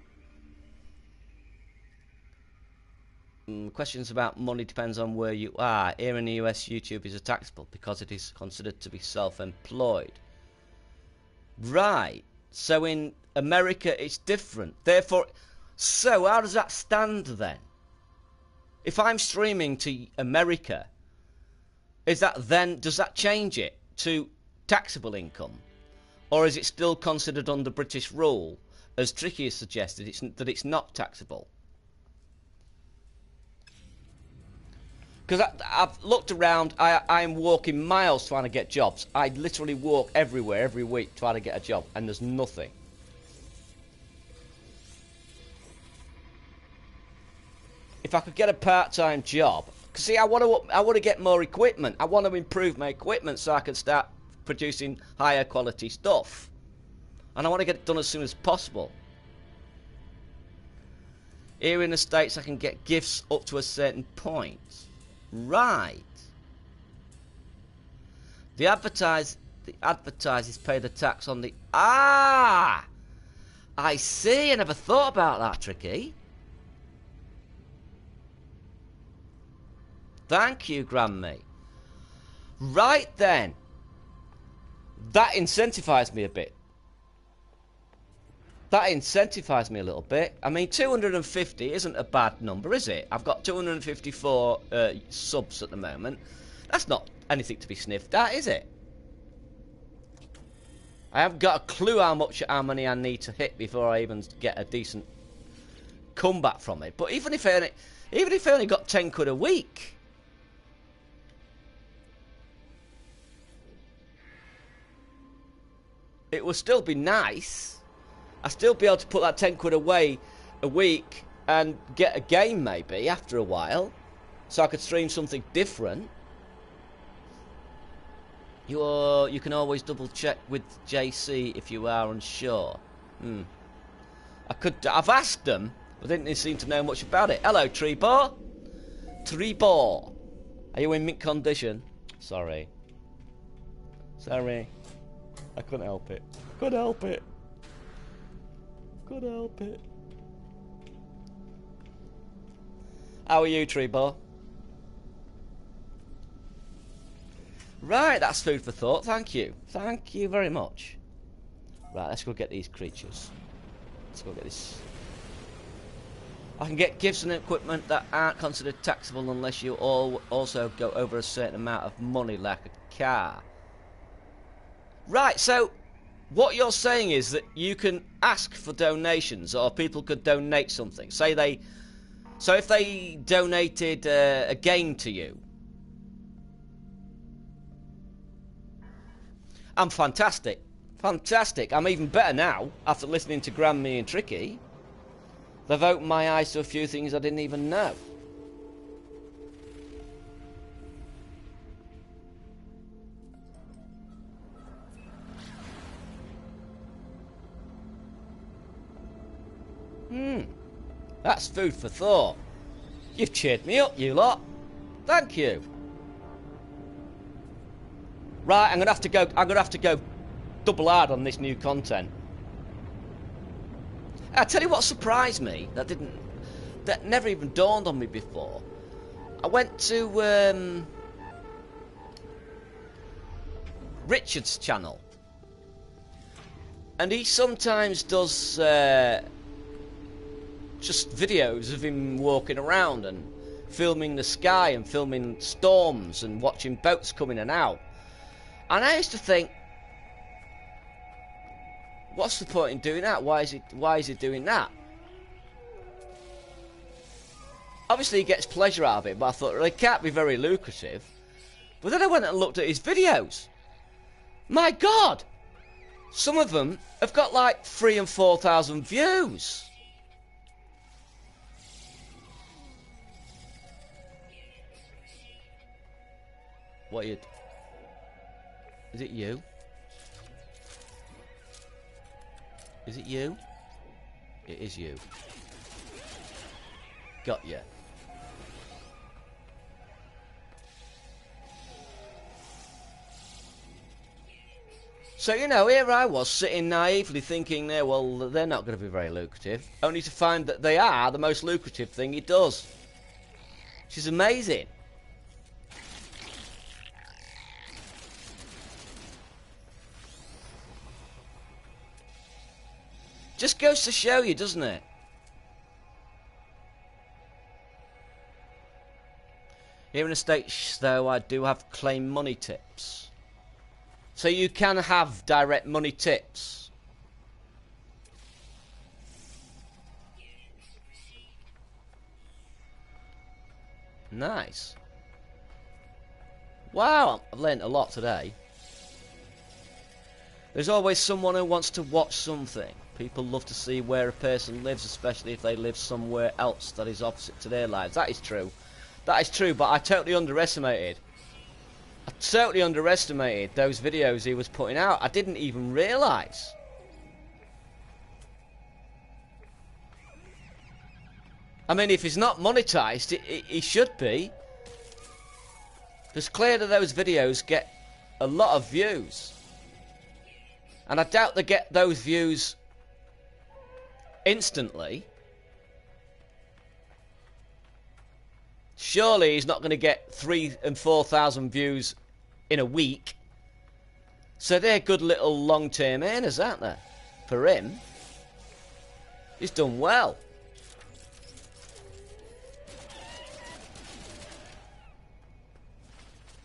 Questions about money depends on where you are. Here in the US, YouTube is taxable because it is considered to be self-employed. Right. So in America it's different. Therefore, so how does that stand then? If I'm streaming to America, is that then, does that change it to taxable income? Or is it still considered under British rule, as Tricky has suggested, that it's not taxable? Because I've looked around, I'm walking miles trying to get jobs. I literally walk everywhere, every week, trying to get a job, and there's nothing. If I could get a part-time job, because see, I want to get more equipment. I want to improve my equipment so I can start producing higher quality stuff. And I want to get it done as soon as possible. Here in the States, I can get gifts up to a certain point. Right. The advertisers pay the tax on the... Ah! I see. I never thought about that, Tricky. Thank you, Grammy. Right then. That incentivized me a bit. That incentivized me a little bit. I mean, 250 isn't a bad number, is it? I've got 254 subs at the moment. That's not anything to be sniffed at, is it? I haven't got a clue how many I need to hit before I even get a decent comeback from it. But even if I only got 10 quid a week, it would still be nice. I'd still be able to put that 10 quid away a week and get a game maybe after a while, so I could stream something different. You can always double check with JC if you are unsure. I've asked them, but they didn't seem to know much about it. Hello, Trebor. Trebor. Are you in mint condition? Sorry. I couldn't help it. Couldn't help it. How are you, Trebor? Right, that's food for thought. Thank you. Thank you very much. Right, let's go get these creatures. Let's go get this. I can get gifts and equipment that aren't considered taxable unless you also go over a certain amount of money, like a car. Right, so what you're saying is that you can ask for donations, or people could donate something. So if they donated a game to you, I'm fantastic. I'm even better now after listening to Grammy and Tricky. They've opened my eyes to a few things I didn't even know. That's food for thought. You've cheered me up, you lot. Thank you. Right, I'm gonna have to go double hard on this new content. I tell you what surprised me, that never even dawned on me before. I went to Richard's channel, and he sometimes does just videos of him walking around and filming the sky and filming storms and watching boats come in and out. And I used to think, what's the point in doing that? Why is he doing that? Obviously he gets pleasure out of it, but I thought, well, it can't be very lucrative. But then I went and looked at his videos. My God! Some of them have got like 3,000 and 4,000 views. What are you... Is it you? Is it you? It is you. Got ya. So, you know, here I was sitting naively thinking, well, they're not going to be very lucrative. Only to find that they are the most lucrative thing he does. Which is amazing. Just goes to show you, doesn't it? Here in the States, though, I do have claim money tips. So you can have direct money tips. Nice. Wow, I've learned a lot today. There's always someone who wants to watch something. People love to see where a person lives, especially if they live somewhere else that is opposite to their lives. That is true. That is true, but I totally underestimated. I totally underestimated those videos he was putting out. I didn't even realise. I mean, if he's not monetised, he should be. It's clear that those videos get a lot of views. And I doubt they get those views instantly. Surely he's not going to get 3,000 and 4,000 views in a week. So they're good little long-term earners, aren't they? For him. He's done well.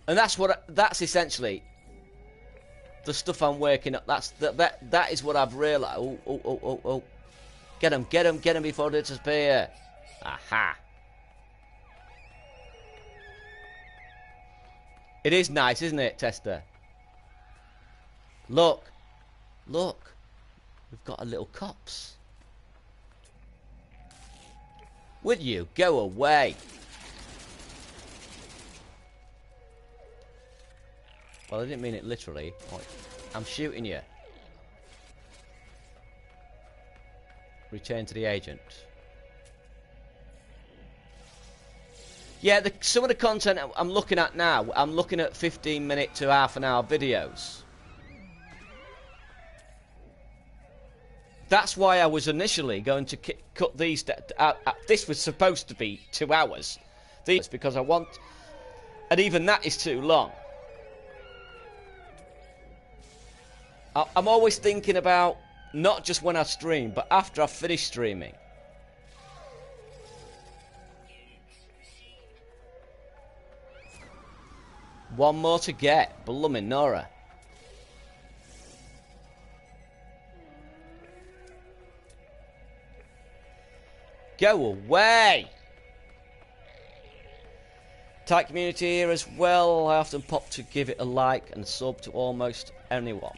And that's essentially the stuff I'm working up. That is what I've realised. Oh. Get him before they disappear. Aha. It is nice, isn't it, Tester? Look. Look. We've got a little cops. Would you go away? Well, I didn't mean it literally. I'm shooting you. Return to the agent. Yeah, some of the content I'm looking at now, I'm looking at 15-minute to half-an-hour videos. That's why I was initially going to cut these. This was supposed to be 2 hours. These because I want, and even that is too long. I'm always thinking about not just when I stream, but after I've finished streaming. One more to get. Blooming Nora. Go away! Tight community here as well. I often pop to give it a like and sub to almost anyone.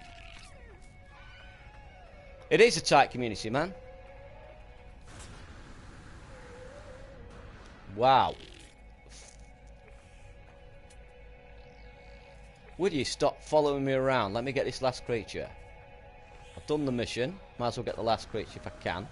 It is a tight community, man. Wow. Would you stop following me around? Let me get this last creature. I've done the mission. Might as well get the last creature if I can.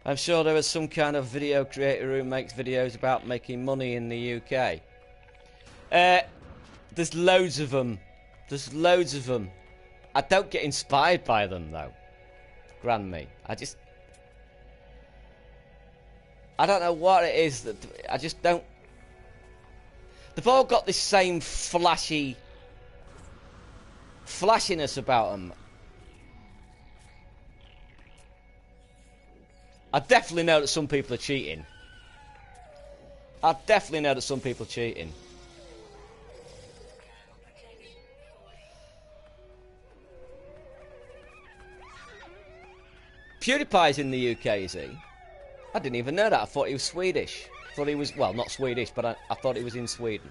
I'm sure there is some kind of video creator who makes videos about making money in the UK. There's loads of them. There's loads of them. I don't get inspired by them, though. Grand me. I don't know what it is that I just don't. They've all got this same flashiness about them. I definitely know that some people are cheating. I definitely know that some people are cheating. PewDiePie's in the UK, is he? I didn't even know that. I thought he was Swedish. I thought he was, well, not Swedish, but I thought he was in Sweden.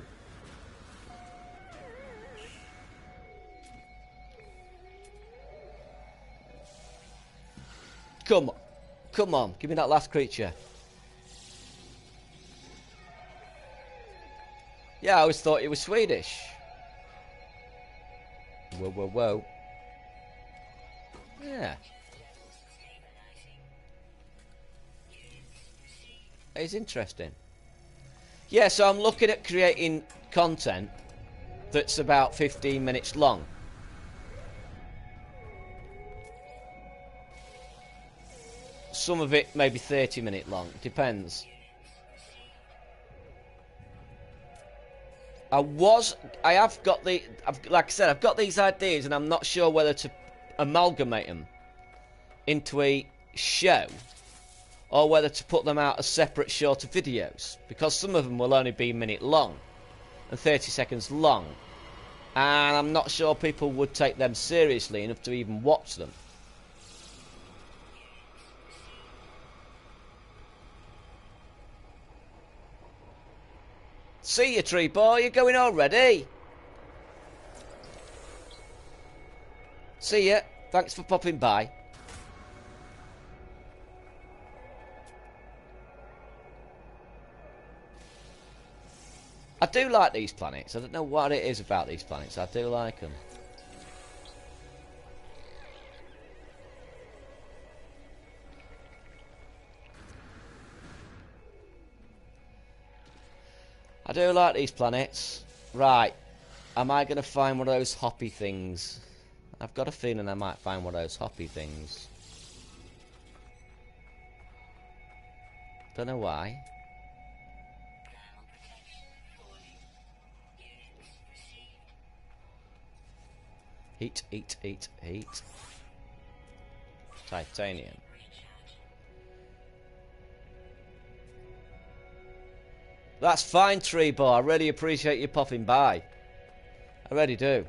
Come on. Come on. Give me that last creature. Yeah, I always thought it was Swedish. Whoa, whoa, whoa. Yeah. It's interesting. Yeah, so I'm looking at creating content that's about 15 minutes long. Some of it maybe 30-minute long. Depends. Like I said, I've got these ideas and I'm not sure whether to amalgamate them into a show or whether to put them out as separate shorter videos, because some of them will only be a minute long and 30 seconds long, and I'm not sure people would take them seriously enough to even watch them. See you, tree boy, you're going already? See ya, thanks for popping by. I do like these planets. I don't know what it is about these planets. I do like them. I do like these planets. Right. Am I going to find one of those hoppy things? I've got a feeling I might find one of those hoppy things. Don't know why. Heat, heat, heat, heat. Titanium. That's fine, Tree Boy. I really appreciate you popping by. I really do.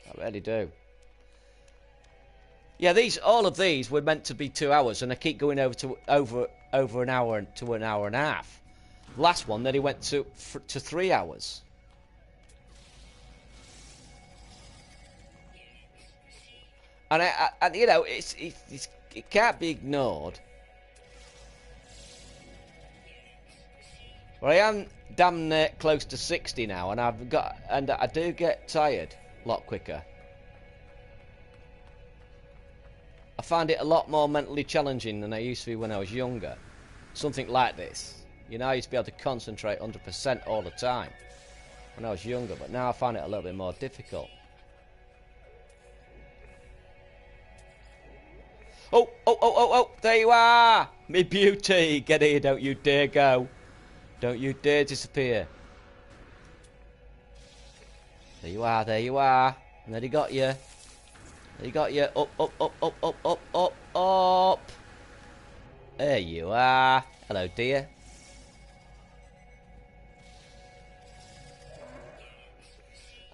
I really do. Yeah, all of these were meant to be 2 hours, and I keep going over an hour to an hour and a half. Last one, then he went to 3 hours. And you know, it can't be ignored. Well, I am damn near close to 60 now, and I do get tired a lot quicker. I find it a lot more mentally challenging than I used to be when I was younger. Something like this. You know, I used to be able to concentrate 100% all the time when I was younger, but now I find it a little bit more difficult. Oh, oh, oh, oh, oh, there you are! Me beauty! Get here, don't you dare go. Don't you dare disappear. There you are, there you are. And then he got you. There he got you. Up, up, up, up, up, up, up, up. There you are. Hello, dear.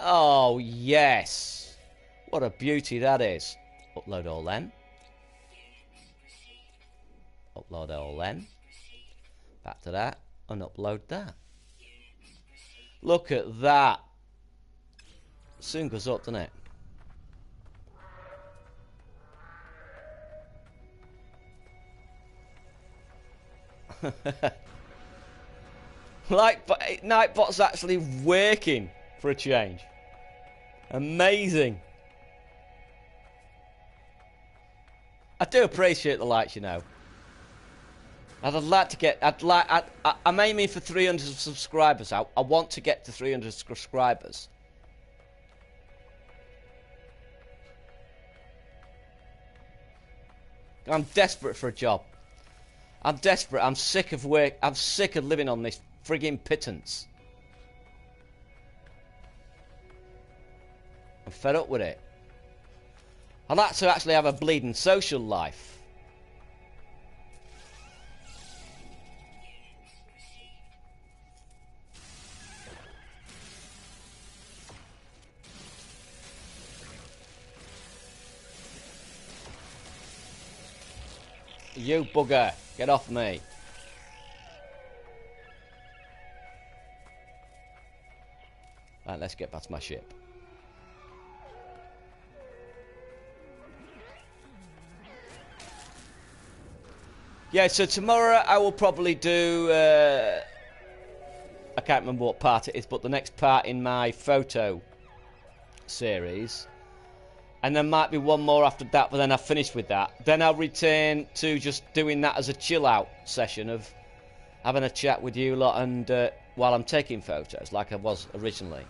Oh, yes. What a beauty that is. Upload all then. Upload all then. Back to that. And upload that. Look at that. Soon goes up, doesn't it? Like, Nightbot's actually working for a change. Amazing. I do appreciate the likes, you know. I'd like to get. I'm aiming for 300 subscribers. I want to get to 300 subscribers. I'm desperate for a job. I'm desperate. I'm sick of work. I'm sick of living on this frigging pittance. I'm fed up with it. I'd like to actually have a bleeding social life. You bugger, get off me. Right, let's get back to my ship. Yeah, so tomorrow I will probably do... I can't remember what part it is, but the next part in my photo series. And there might be one more after that, but then I've finished with that. Then I'll return to just doing that as a chill-out session of having a chat with you lot and while I'm taking photos, like I was originally.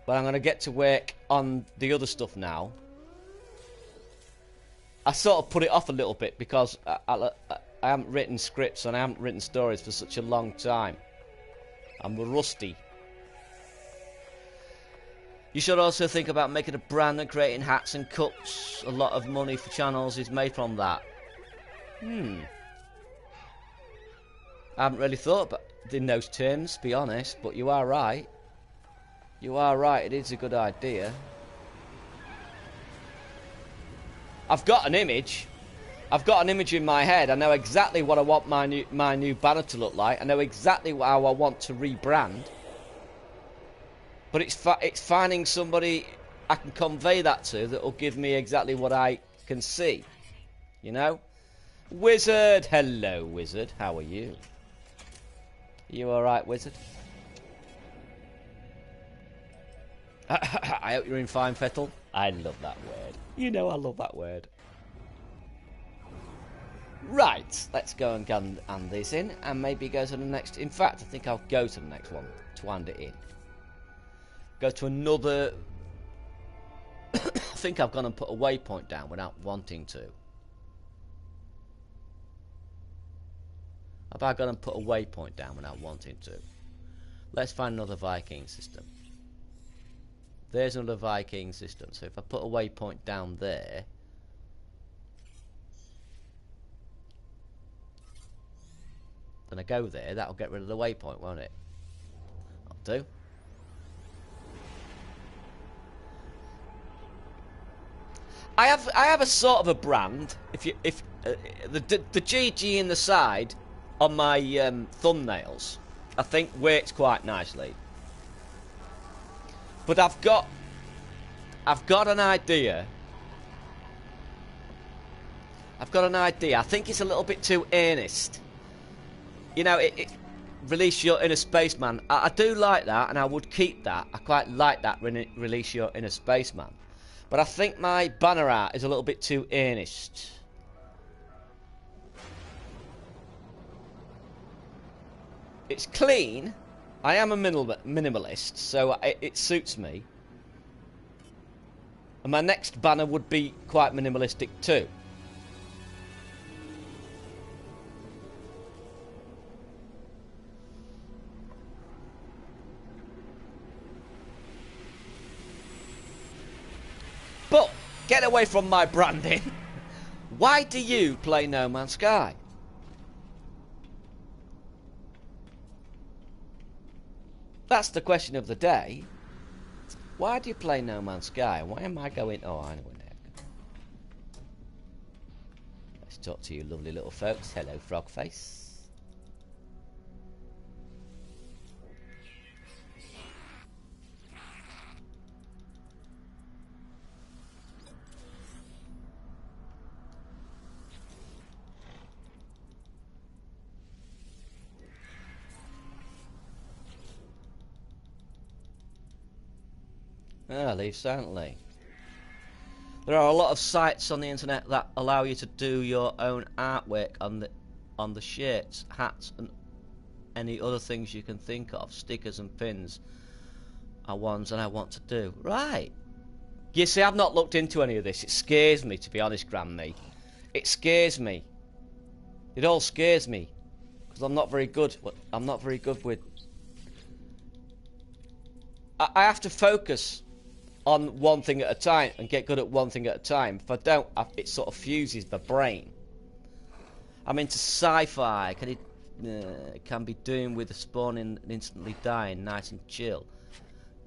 But I'm going to get to work on the other stuff now. I sort of put it off a little bit because I haven't written scripts and I haven't written stories for such a long time. I'm rusty. You should also think about making a brand and creating hats and cups. A lot of money for channels is made from that. I haven't really thought about in those terms, to be honest, but you are right. You are right, it is a good idea. I've got an image. I've got an image in my head. I know exactly what I want my new banner to look like. I know exactly how I want to rebrand. But it's finding somebody I can convey that to that will give me exactly what I can see. You know? Wizard! Hello, Wizard. How are you? You alright, Wizard? I hope you're in fine fettle. I love that word. You know I love that word. Right, let's go and hand this in and maybe go to the next... In fact, I think I'll go to the next one to hand it in. Go to another... I think I've gone and put a waypoint down without wanting to. Have I gone and put a waypoint down without wanting to? Let's find another Viking system. There's another Viking system. So if I put a waypoint down there... Then I go there, that'll get rid of the waypoint, won't it? I'll do. I have a sort of a brand. If the GG in the side on my thumbnails, I think works quite nicely. But I've got an idea. I've got an idea. I think it's a little bit too earnest. You know, release your inner spaceman. I do like that, and I would keep that. I quite like that. Release your inner spaceman. But I think my banner art is a little bit too earnest. It's clean. I am a minimalist, so it suits me. And my next banner would be quite minimalistic too. But, get away from my branding. Why do you play No Man's Sky? That's the question of the day. Why do you play No Man's Sky? Why am I going... Oh, I know where they're going. Let's talk to you lovely little folks. Hello, Frogface. Ah, leave silently. There are a lot of sites on the internet that allow you to do your own artwork on the shirts, hats, and any other things you can think of. Stickers and pins are ones that I want to do. Right. You see, I've not looked into any of this. It scares me, to be honest, Grammy. It scares me. It all scares me because I'm not very good. I'm not very good with. I have to focus on one thing at a time and get good at one thing at a time. If I don't, it sort of fuses the brain. I'm into sci-fi. Can be doomed with the spawning and instantly dying, nice and chill.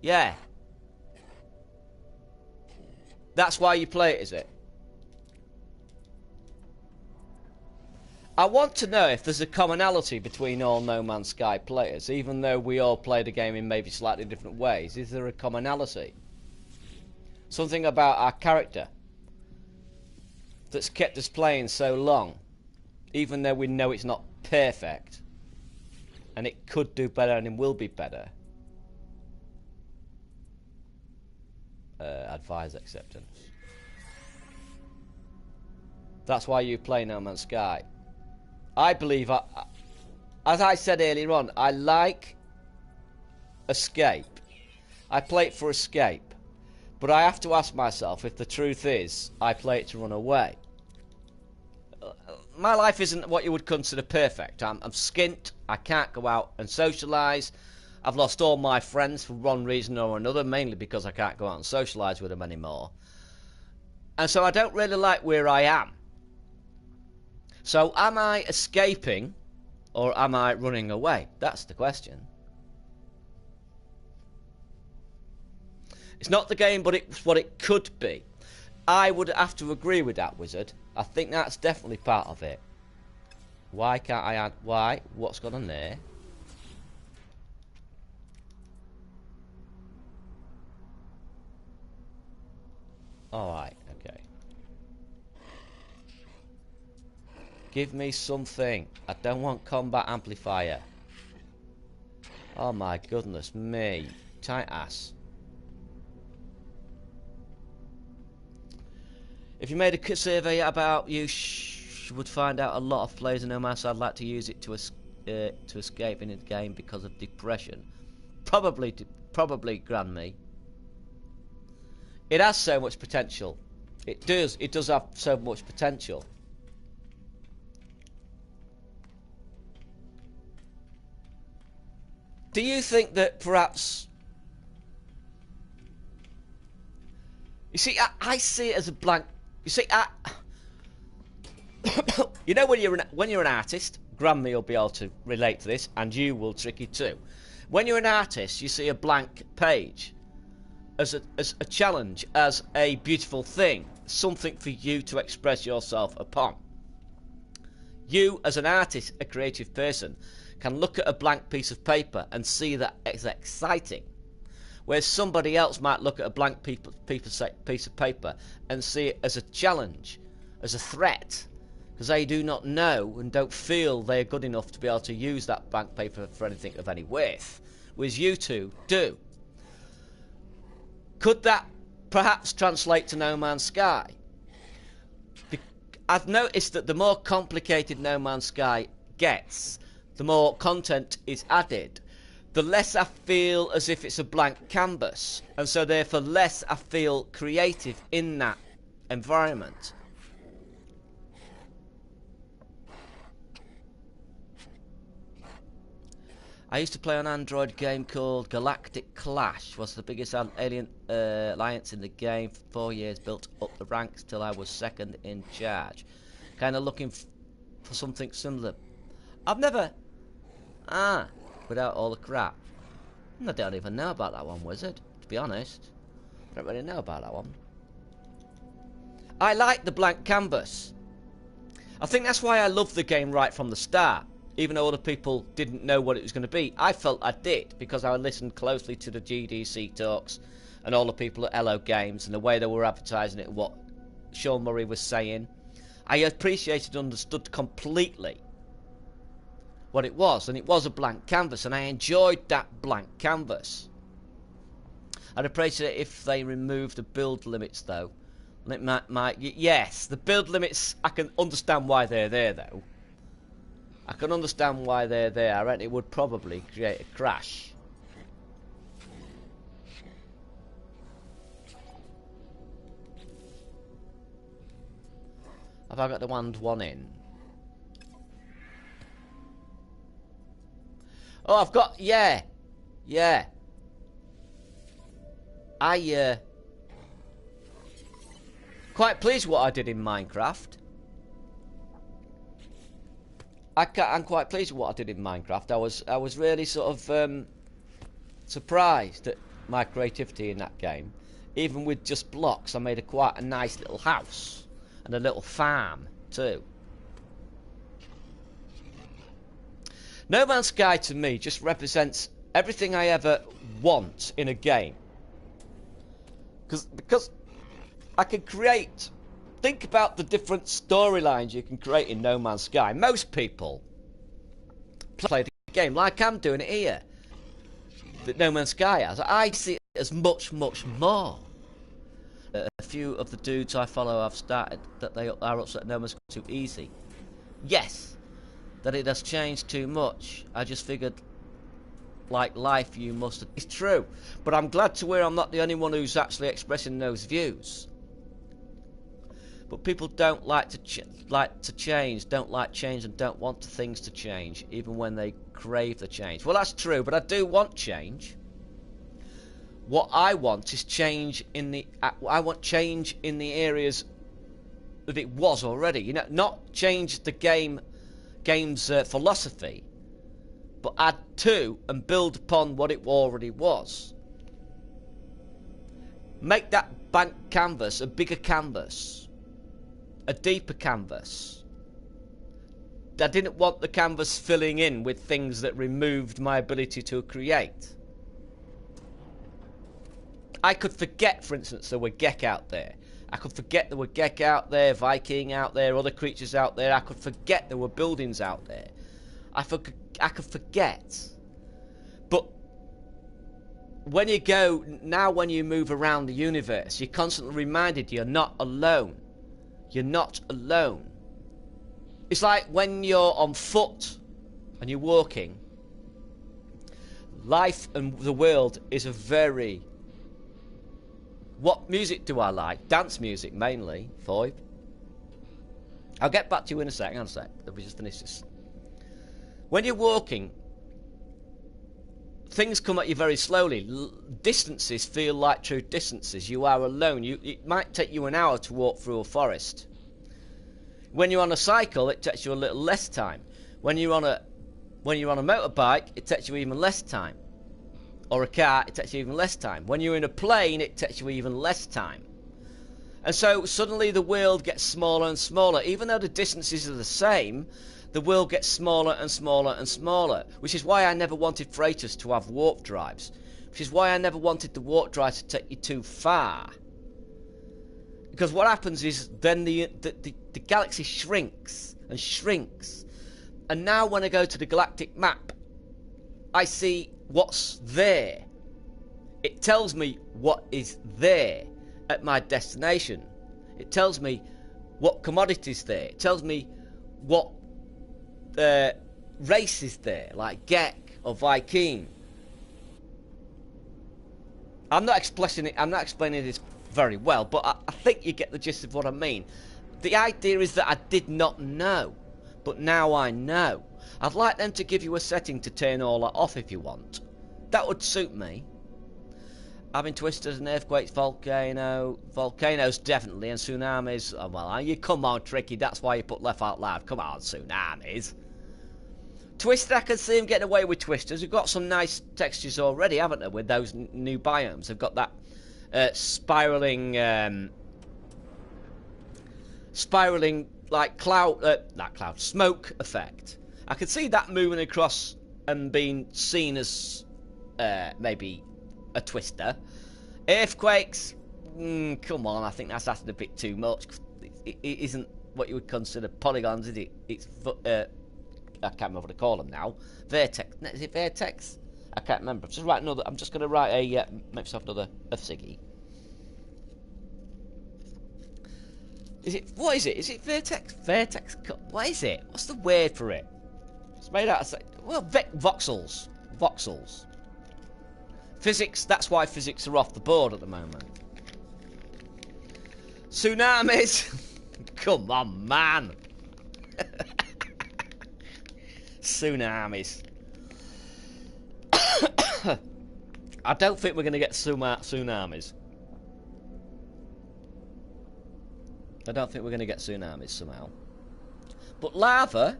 Yeah. That's why you play it, is it? I want to know if there's a commonality between all No Man's Sky players, even though we all play the game in maybe slightly different ways. Is there a commonality? Something about our character. that's kept us playing so long, even though we know it's not perfect, and it could do better and it will be better. Advise acceptance. That's why you play No Man's Sky. I believe, as I said earlier on, I like escape. I play it for escape. But I have to ask myself if the truth is I play it to run away. My life isn't what you would consider perfect. I'm skint. I can't go out and socialise. I've lost all my friends for one reason or another, mainly because I can't go out and socialise with them anymore. And so I don't really like where I am. So am I escaping or am I running away? That's the question. It's not the game, but it's what it could be. I would have to agree with that, Wizard. I think that's definitely part of it. Why can't I add... Why? What's gone on there? Alright, okay. Give me something. I don't want combat amplifier. Oh my goodness me. Tight ass. If you made a survey about you, you would find out a lot of players in No Man's Sky like to use it to escape in the game because of depression. Probably Grand Me. It has so much potential. It does have so much potential. Do you think that perhaps... You see, I see it as a blank... You see, you know when you're an artist, Grammy will be able to relate to this, and you will, Tricky, too. When you're an artist, you see a blank page as a challenge, as a beautiful thing, something for you to express yourself upon. You, as an artist, a creative person, can look at a blank piece of paper and see that it's exciting. Whereas somebody else might look at a blank piece of paper and see it as a challenge, as a threat, because they do not know and don't feel they're good enough to be able to use that blank paper for anything of any worth. Whereas you two do. Could that perhaps translate to No Man's Sky? I've noticed that the more complicated No Man's Sky gets, the more content is added, the less I feel as if it's a blank canvas, and so therefore less I feel creative in that environment. I used to play an Android game called Galactic Clash. Was the biggest alien alliance in the game for 4 years. Built up the ranks till I was second in charge. Kind of looking for something similar. I've never... without all the crap. I don't even know about that one, Wizard. To be honest. I don't really know about that one. I like the blank canvas. I think that's why I loved the game right from the start. Even though other people didn't know what it was going to be, I felt I did, because I listened closely to the GDC talks and all the people at Hello Games and the way they were advertising it and what Sean Murray was saying. I appreciated and understood completely what it was, and it was a blank canvas, and I enjoyed that blank canvas. I'd appreciate it if they removed the build limits, though. And it yes, the build limits, I can understand why they're there, though. I can understand why they're there. I reckon it would probably create a crash. Have I got the one in? Oh, I've got... Yeah. Yeah. Quite pleased with what I did in Minecraft. I'm quite pleased with what I did in Minecraft. I was really sort of surprised at my creativity in that game. Even with just blocks, I made quite a nice little house and a little farm too. No Man's Sky to me just represents everything I ever want in a game. Because I can create think about the different storylines you can create in No Man's Sky. Most people play the game like I'm doing it here, that No Man's Sky has. I see it as much, much more. A few of the dudes I follow have started that they are upset No Man's Sky too easy. Yes, that it has changed too much. I just figured, like life, you must. It's true, but I'm glad to hear I'm not the only one who's actually expressing those views. But people don't like to change, don't like change, and don't want things to change, even when they crave the change. Well, that's true, but I do want change. What I want is change in the. I want change in the areas that it was already. You know, not change the game's philosophy, but add to and build upon what it already was. Make that blank canvas a bigger canvas. A deeper canvas. I didn't want the canvas filling in with things that removed my ability to create. I could forget, for instance, there were Gek out there. I could forget there were Gek out there, Viking out there, other creatures out there. I could forget there were buildings out there. I could forget. But when you go, now when you move around the universe, you're constantly reminded you're not alone. You're not alone. It's like when you're on foot and you're walking. Life and the world is a very... What music do I like? Dance music, mainly. Foy. I'll get back to you in a sec. Hang on a sec. Let me just finish this. When you're walking, things come at you very slowly. Distances feel like true distances. You are alone. It might take you an hour to walk through a forest. When you're on a cycle, it takes you a little less time. When you're on a motorbike, it takes you even less time. Or a car, it takes you even less time. When you're in a plane, it takes you even less time. And so suddenly the world gets smaller and smaller. Even though the distances are the same, the world gets smaller and smaller and smaller. Which is why I never wanted freighters to have warp drives. Which is why I never wanted the warp drive to take you too far. Because what happens is then the galaxy shrinks and shrinks. And now when I go to the galactic map, I see what's there. It tells me what is there at my destination. It tells me what commodities there. It tells me what race is there, like Gek or Viking. I'm not explaining this very well, but I think you get the gist of what I mean. The idea is that I did not know, but now I know. I'd like them to give you a setting to turn all that off if you want. That would suit me. Having twisters and earthquakes, volcanoes definitely, and tsunamis. Oh, well, you come on, Tricky. That's why you put Laugh Out Loud. Come on, tsunamis. Twister, I can see him getting away with twisters. We've got some nice textures already, haven't they, with those new biomes? They've got that spiraling like smoke effect. I could see that moving across and being seen as maybe a twister. Earthquakes, come on, I think that's asking a bit too much. It isn't what you would consider polygons, is it? It's I can't remember what to call them now. Vertex, is it vertex? I can't remember. I'm just going to write make myself another Siggy. What is it? Is it vertex? Vertex? What is it? What's the word for it? It's made out of... Well, voxels. Voxels. Physics, that's why physics are off the board at the moment. Tsunamis! Come on, man! Tsunamis. I don't think we're going to get tsunamis. I don't think we're going to get tsunamis somehow. But lava...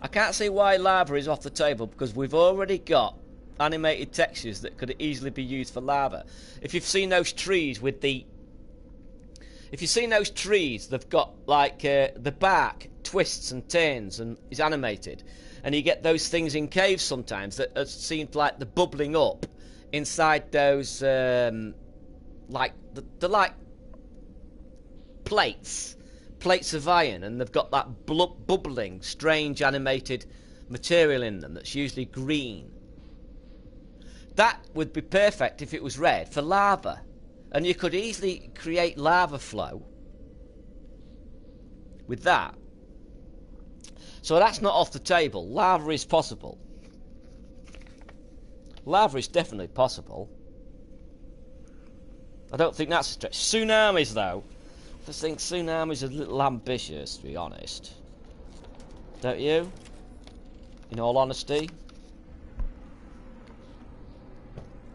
I can't see why lava is off the table, because we've already got animated textures that could easily be used for lava. If you've seen those trees with the... If you've seen those trees, they've got like the bark twists and turns and is animated. And you get those things in caves sometimes that seem like they're bubbling up inside those... like, they're like plates of iron, and they've got that bubbling, strange animated material in them that's usually green. That would be perfect if it was red for lava, and you could easily create lava flow with that. So that's not off the table. Lava is possible. Lava is definitely possible. I don't think that's a stretch. Tsunamis, though. I just think tsunamis are a little ambitious, to be honest. Don't you? In all honesty.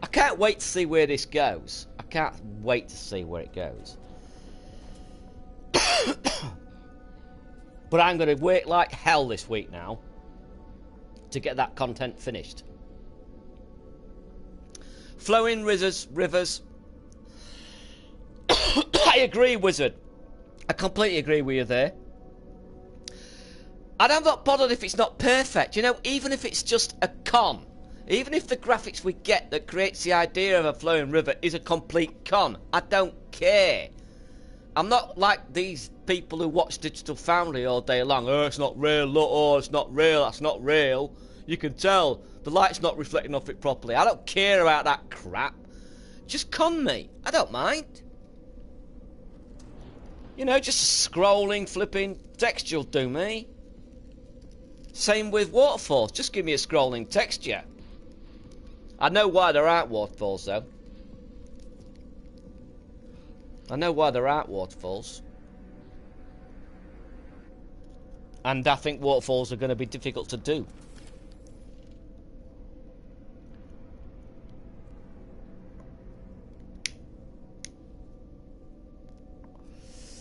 I can't wait to see where this goes. I can't wait to see where it goes. But I'm going to work like hell this week now to get that content finished. Flowing rivers. I agree, Wizard. I completely agree with you there. And I'm not bothered if it's not perfect. You know, even if it's just a con. Even if the graphics we get that creates the idea of a flowing river is a complete con. I don't care. I'm not like these people who watch Digital Foundry all day long. Oh, it's not real. Look, oh, it's not real. That's not real. You can tell the light's not reflecting off it properly. I don't care about that crap. Just con me. I don't mind. You know, just scrolling, flipping texture will do me. Same with waterfalls. Just give me a scrolling texture. I know why there aren't waterfalls, though. I know why there aren't waterfalls. And I think waterfalls are going to be difficult to do.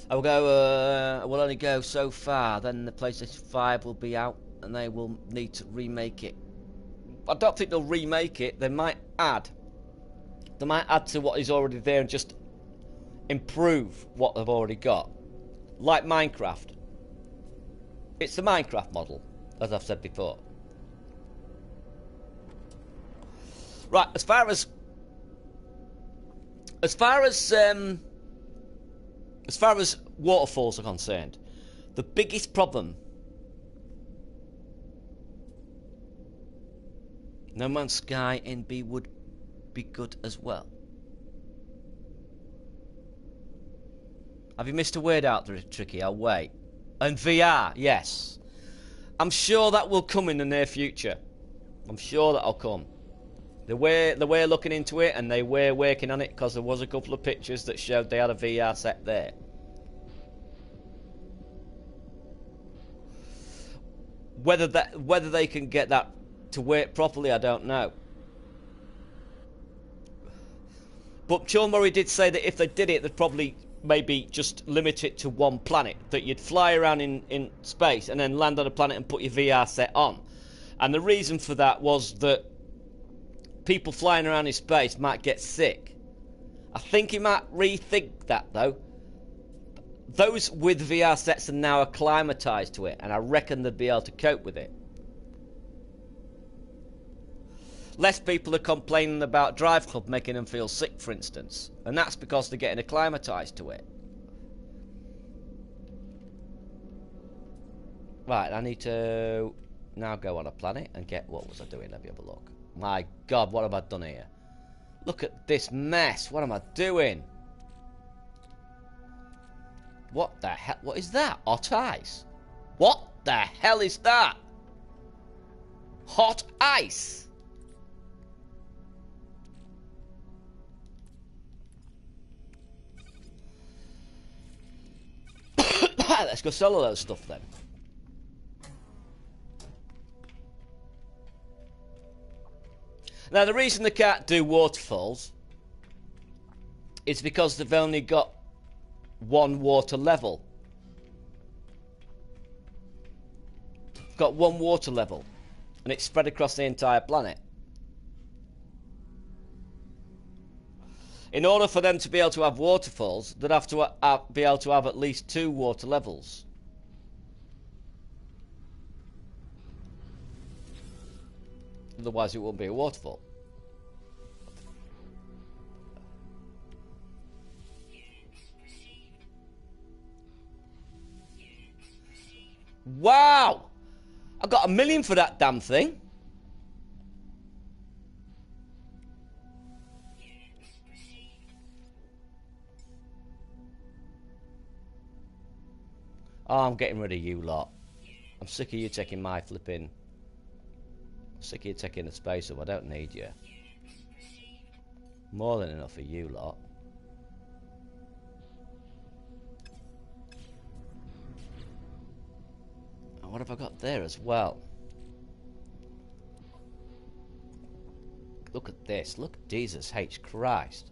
I will go, we'll only go so far, then the PlayStation 5 will be out and they will need to remake it. I don't think they'll remake it, they might add. They might add to what is already there and just improve what they've already got. Like Minecraft. It's the Minecraft model, as I've said before. Right, as far as waterfalls are concerned, the biggest problem, No Man's Sky NB would be good as well. Have you missed a word out there, Tricky? I'll wait. And VR, yes. I'm sure that will come in the near future. I'm sure that'll come. They were looking into it and they were working on it because there was a couple of pictures that showed they had a VR set there. Whether they can get that to work properly, I don't know. But Sean Murray did say that if they did it, they'd probably maybe just limit it to one planet. That you'd fly around in space and then land on a planet and put your VR set on. And the reason for that was that people flying around in space might get sick. I think he might rethink that, though. Those with VR sets are now acclimatized to it, and I reckon they'd be able to cope with it. Less people are complaining about Drive Club making them feel sick, for instance, and that's because they're getting acclimatized to it. Right, I need to now go on a planet and get... What was I doing? Let me have a look. My God, what have I done here? Look at this mess. What am I doing? What the hell? What is that? Hot ice? What the hell is that? Hot ice? Let's go sell all those stuff then. Now the reason they can't do waterfalls is because they've only got one water level. Got one water level and it's spread across the entire planet. In order for them to be able to have waterfalls, they'd have to be able to have at least 2 water levels. Otherwise it won't be a waterfall. Wow! I got $1 million for that damn thing. Oh, I'm getting rid of you lot. I'm sick of you taking my flipping... Sick of you taking the space up. I don't need you. More than enough for you lot. And what have I got there as well? Look at this. Look at Jesus H. Christ.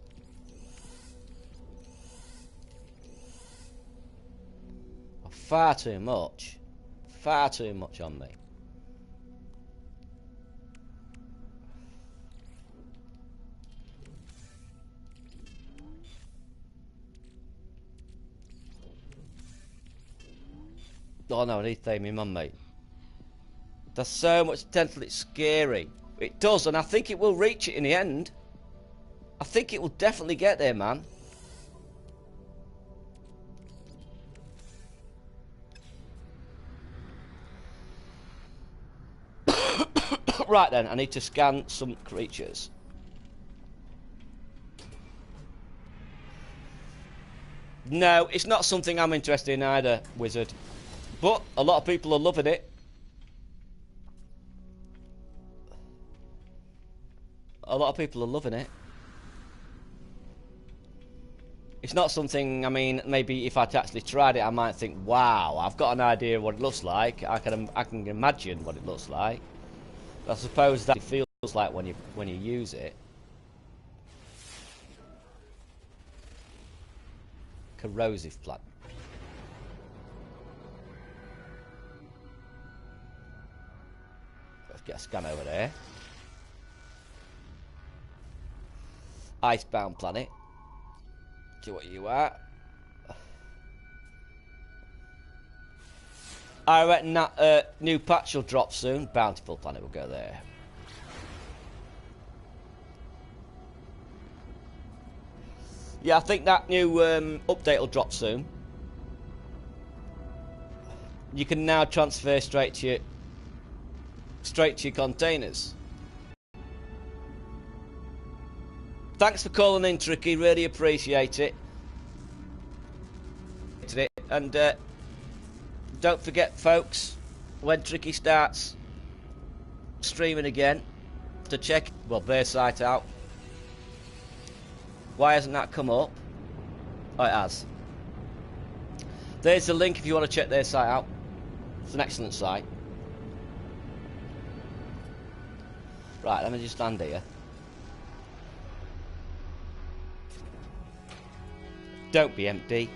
Far too much. Far too much on me. Oh no, I need to tame him on, mate. There's so much potential, it's scary. It does, and I think it will reach it in the end. I think it will definitely get there, man. Right then, I need to scan some creatures. No, it's not something I'm interested in either, Wizard. But a lot of people are loving it. A lot of people are loving it. It's not something, I mean, maybe if I'd actually tried it, I might think, wow, I've got an idea of what it looks like. I can imagine what it looks like. But I suppose that it feels like when you use it. Corrosive plant. Let's get a scan over there. Icebound planet. See what you are. I reckon that new patch will drop soon. Bountiful planet will go there. Yeah, I think that new update will drop soon. You can now transfer straight to your containers. Thanks for calling in, Tricky. Really appreciate it. And don't forget, folks, when Tricky starts streaming again, to check their site out. Why hasn't that come up? Oh, it has. There's the link if you want to check their site out. It's an excellent site. Right, let me just stand here. Don't be empty.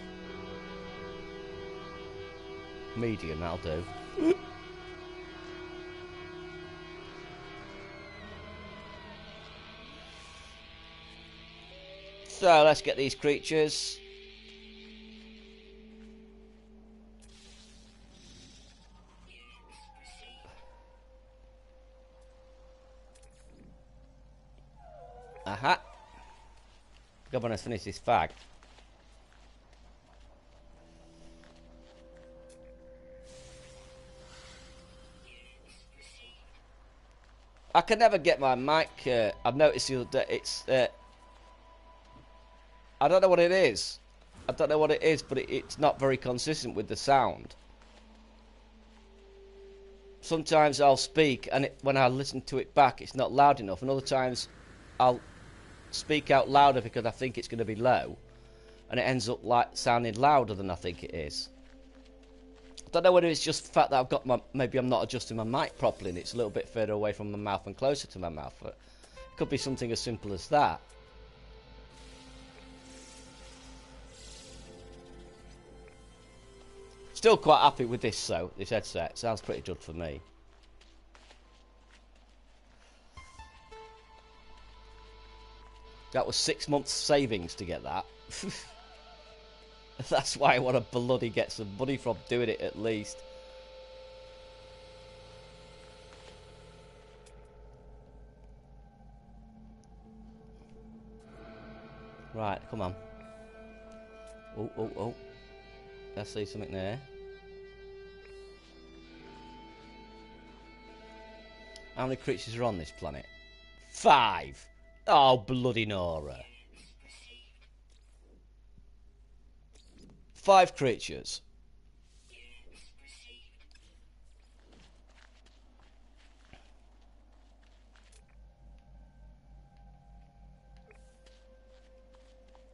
Medium, that'll do. So let's get these creatures. Aha. Go on, let's finish this fag. I can never get my mic. I've noticed the other day it's. I don't know what it is. I don't know what it is, but it's not very consistent with the sound. Sometimes I'll speak, and when I listen to it back, it's not loud enough. And other times, I'll speak out louder because I think it's going to be low, and it ends up like sounding louder than I think it is. I don't know whether it's just the fact that I've got my... Maybe I'm not adjusting my mic properly and it's a little bit further away from my mouth and closer to my mouth. But it could be something as simple as that. Still quite happy with this, though. This headset sounds pretty good for me. That was 6 months savings to get that. That's why I want to bloody get some money from doing it at least. Right, come on. Oh. I see something there. How many creatures are on this planet? 5. Oh, bloody Nora. 5 creatures.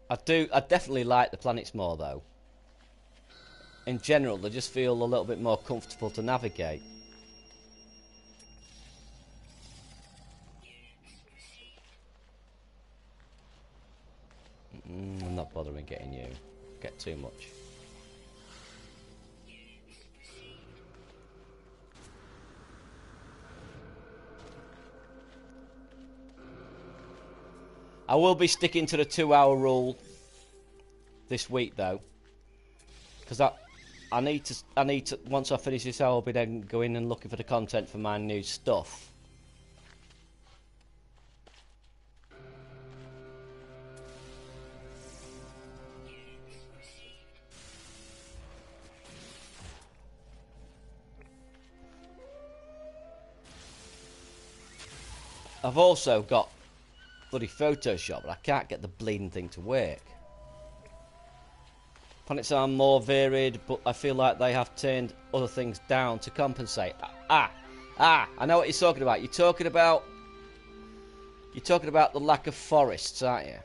I definitely like the planets more, though. In general, they just feel a little bit more comfortable to navigate. I'm not bothering getting you. Get too much. I will be sticking to the 2-hour rule this week, though, because I need to. Once I finish this, I'll be then going and looking for the content for my new stuff. I've also got bloody Photoshop, but I can't get the bleeding thing to work. Planets are more varied, but I feel like they have turned other things down to compensate. I know what you're talking about. You're talking about the lack of forests, aren't you?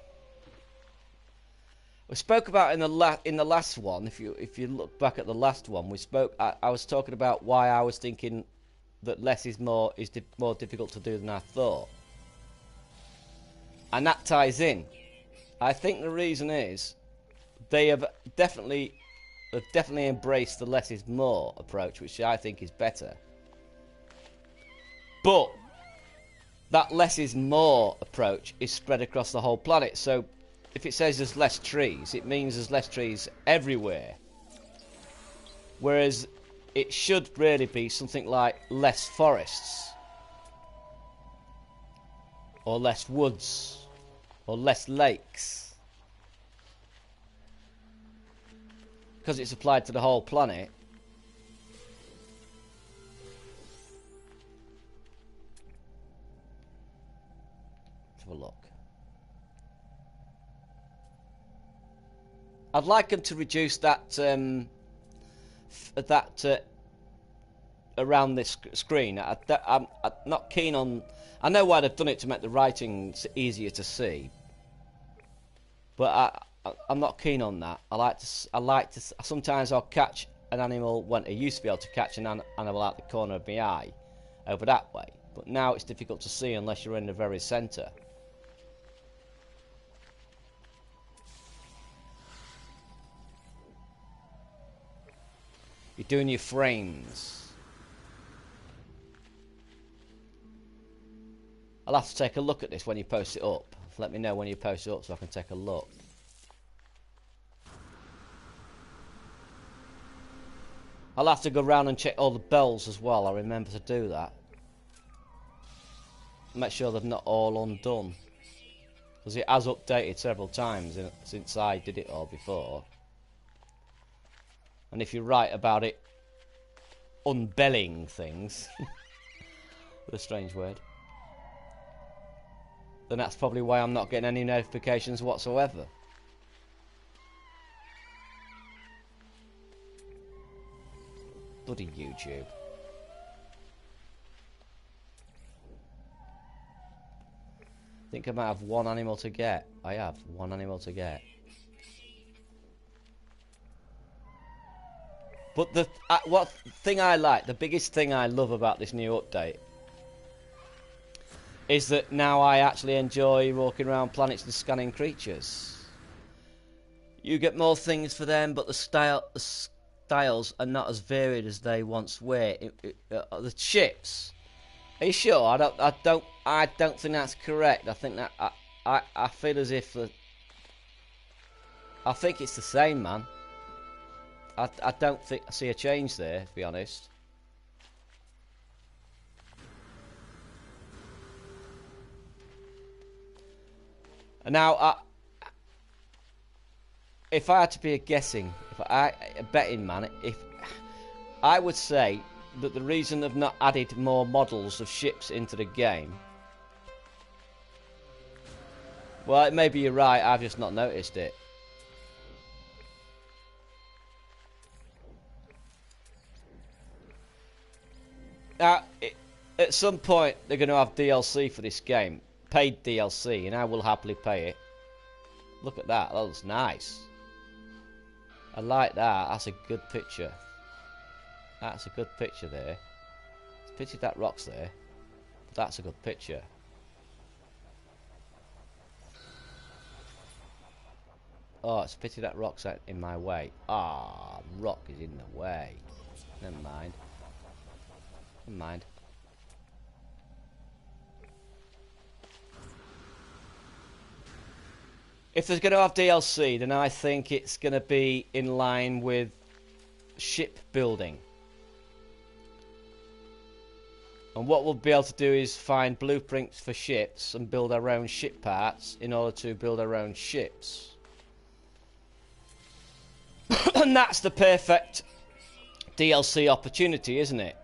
We spoke about in the last one. If you look back at the last one, we spoke. I was talking about why I was thinking that less is more more difficult to do than I thought, and that ties in. I think the reason is they have definitely embraced the less is more approach, which I think is better. But that less is more approach is spread across the whole planet. So if it says there's less trees, it means there's less trees everywhere. Whereas it should really be something like less forests, or less woods, or less lakes. Because it's applied to the whole planet. Let's have a look. I'd like them to reduce that around this screen. I'm not keen on. I know why they've done it, to make the writing easier to see, but I'm not keen on that. I like to. Sometimes I'll catch an animal when I used to be able to catch an animal out the corner of my eye, over that way. But now it's difficult to see unless you're in the very centre. You're doing your frames. I'll have to take a look at this when you post it up. Let me know when you post it up so I can take a look. I'll have to go round and check all the bells as well. I remember to do that. Make sure they've not all undone, because it has updated several times since I did it all before. And if you're right about it unbelling things, with a strange word, then that's probably why I'm not getting any notifications whatsoever. Bloody YouTube. I think I might have one animal to get. I have one animal to get. But the the biggest thing I love about this new update is that now I actually enjoy walking around planets and scanning creatures. You get more things for them, but the styles are not as varied as they once were. The ships. Are you sure? I don't think that's correct. I think that I feel as if I think it's the same, man. I don't think I see a change there, to be honest. And now, if I had to be a betting man, if I would say that the reason they've not added more models of ships into the game... Well, maybe you're right, I've just not noticed it. Now, at some point, they're going to have DLC for this game. Paid DLC, and I will happily pay it. Look at that, that looks nice. I like that, that's a good picture. That's a good picture there. It's a pity that rock's there. But that's a good picture. Oh, it's a pity that rock's out in my way. Ah, rock is in the way. Never mind. Never mind. If there's going to have DLC, then I think it's going to be in line with ship building. And what we'll be able to do is find blueprints for ships and build our own ship parts in order to build our own ships. And that's the perfect DLC opportunity, isn't it?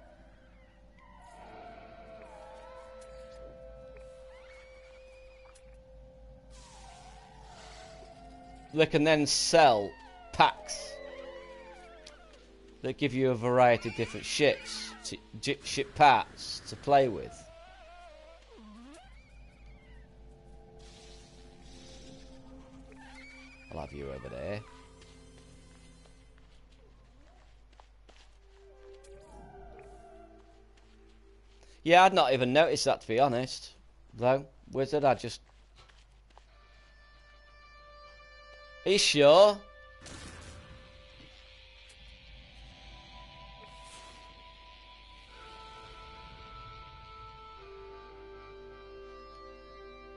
They can then sell packs that give you a variety of different ships, ship parts to play with. I'll have you over there. Yeah, I'd not even noticed that, to be honest. Though, Wizard, I just... Are you sure?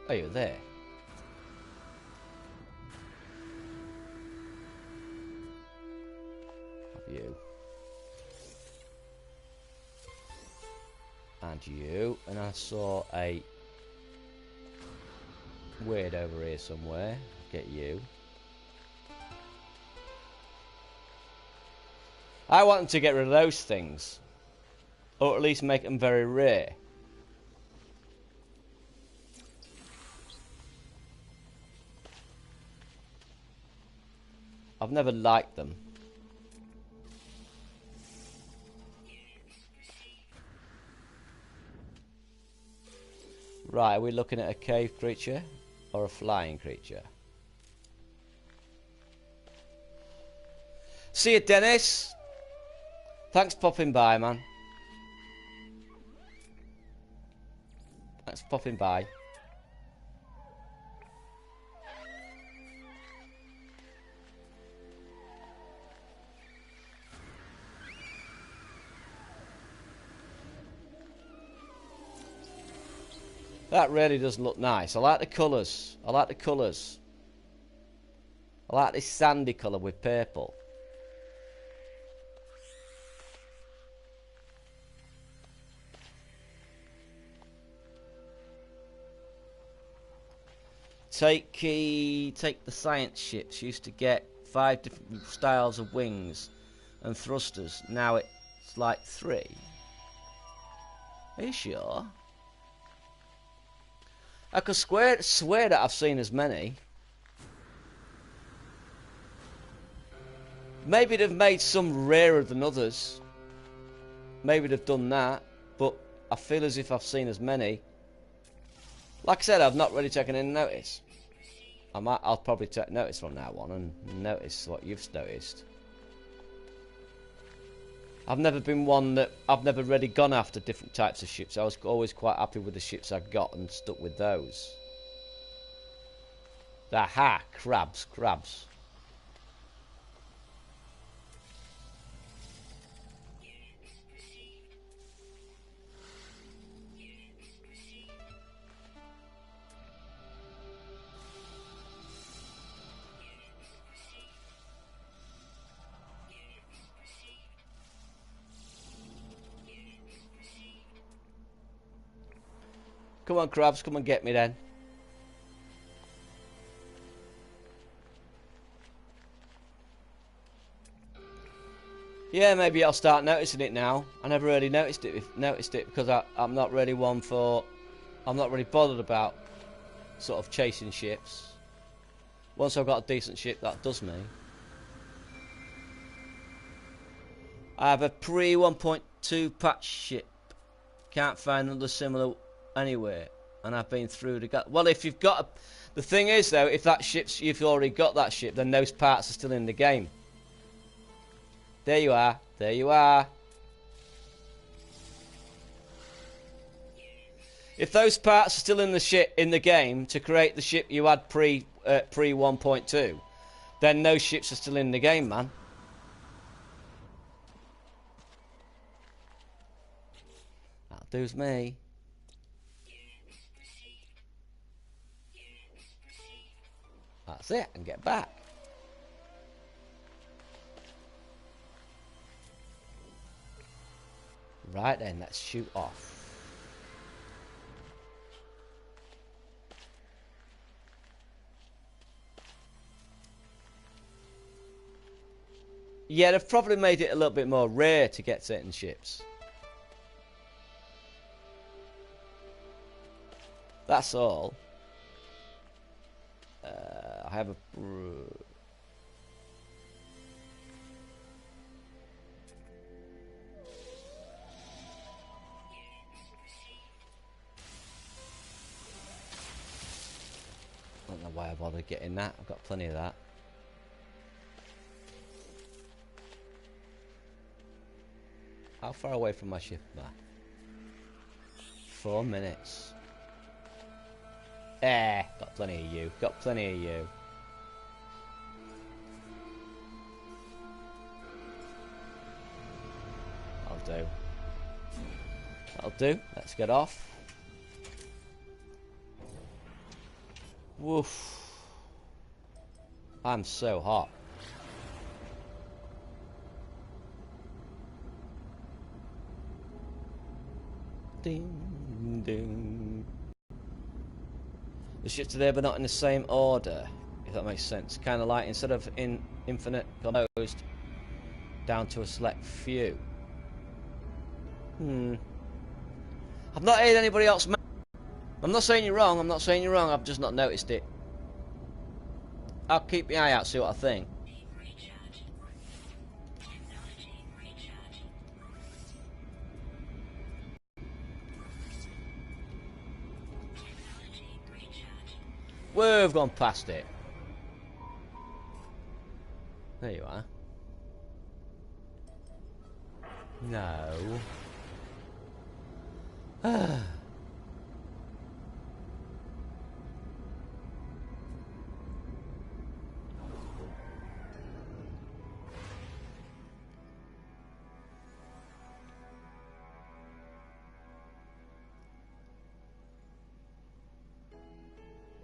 Oh, you're there. Have you. And you. And I saw a weird over here somewhere. Get you. I want them to get rid of those things. Or at least make them very rare. I've never liked them. Right, are we looking at a cave creature or a flying creature? See you, Dennis. Thanks for popping by, man. Thanks for popping by. That really doesn't look nice. I like the colours. I like the colours. I like this sandy colour with purple. Take the science ships. Used to get 5 different styles of wings and thrusters. Now it's like 3. Are you sure? I could swear that I've seen as many. Maybe they've made some rarer than others. Maybe they've done that. But I feel as if I've seen as many. Like I said, I've not really taken any notice. I'll probably take notice from now on and notice what you've noticed. I've never been one that... I've never really gone after different types of ships. I was always quite happy with the ships I got and stuck with those. Aha! Crabs, crabs. Come on, crabs, come and get me then. Yeah, maybe I'll start noticing it now. I never really noticed it because I'm not really one for... I'm not really bothered about sort of chasing ships. Once I've got a decent ship, that does me. I have a pre 1.2 patch ship. Can't find another similar anywhere. And I've been through the... Well, if you've got... The thing is, though, if that ship's... You've already got that ship, then those parts are still in the game. There you are. There you are. If those parts are still in the game to create the ship you had pre 1.2, then those ships are still in the game, man. That'll do's me. That's it, and get back. Right then, let's shoot off. Yeah, they've probably made it a little bit more rare to get certain ships. That's all. I have a... I don't know why I bothered getting that. I've got plenty of that. How far away from my ship am I? 4 minutes. Got plenty of you. Got plenty of you. I'll do. That'll do. Let's get off. Woof. I'm so hot. Ding, ding. The ships are there but not in the same order, if that makes sense. Kind of like instead of in infinite composed down to a select few. I've not heard anybody else. I'm not saying you're wrong. I'm not saying you're wrong. I've just not noticed it. I'll keep my eye out, see what I think. We've gone past it. There you are. No.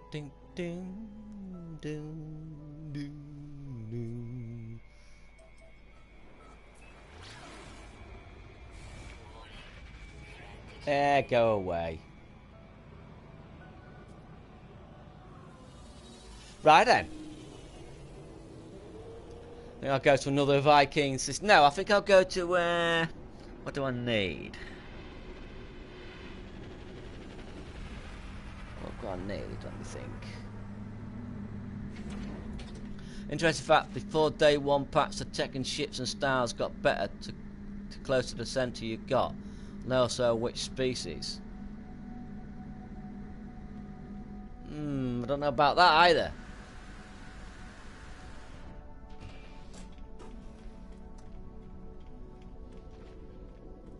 Ding ding ding ding ding. Go away. Right then. I think I'll go to another Vikings. No, I think I'll go to what do I need? What do I need, let me think. Interesting fact, before day 1 patch, the tech and ships and stars got better to close to the centre you got. And also which species. I don't know about that either.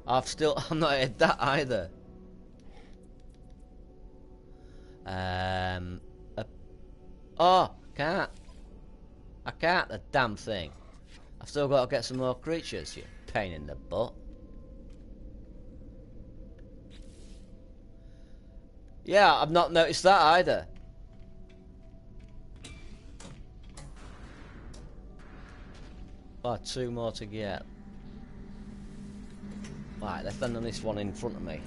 I'm not heard that either. Oh, can't. I can't, the damn thing. I've still got to get some more creatures, you pain in the butt. Yeah, I've not noticed that either. Oh, 2 more to get. Right, let's land on this one in front of me.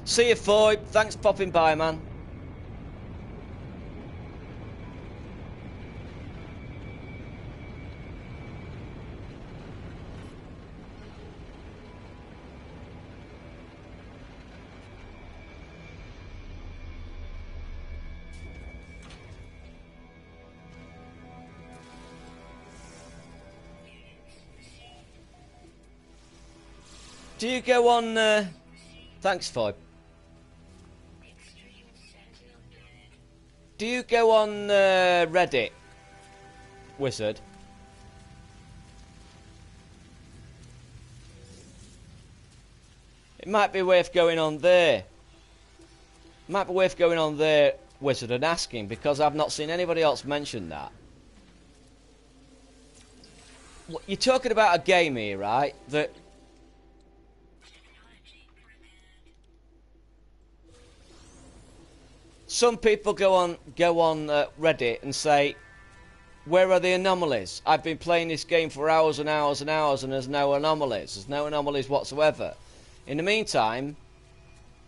See you, Foy. Thanks for popping by, man. Do you go on... Thanks, Foy. Do you go on Reddit, Wizard? It might be worth going on there. It might be worth going on there, Wizard, and asking, because I've not seen anybody else mention that. You're talking about a game here, right? That... Some people go on Reddit and say, where are the anomalies? I've been playing this game for hours and hours and hours and there's no anomalies. There's no anomalies whatsoever. In the meantime,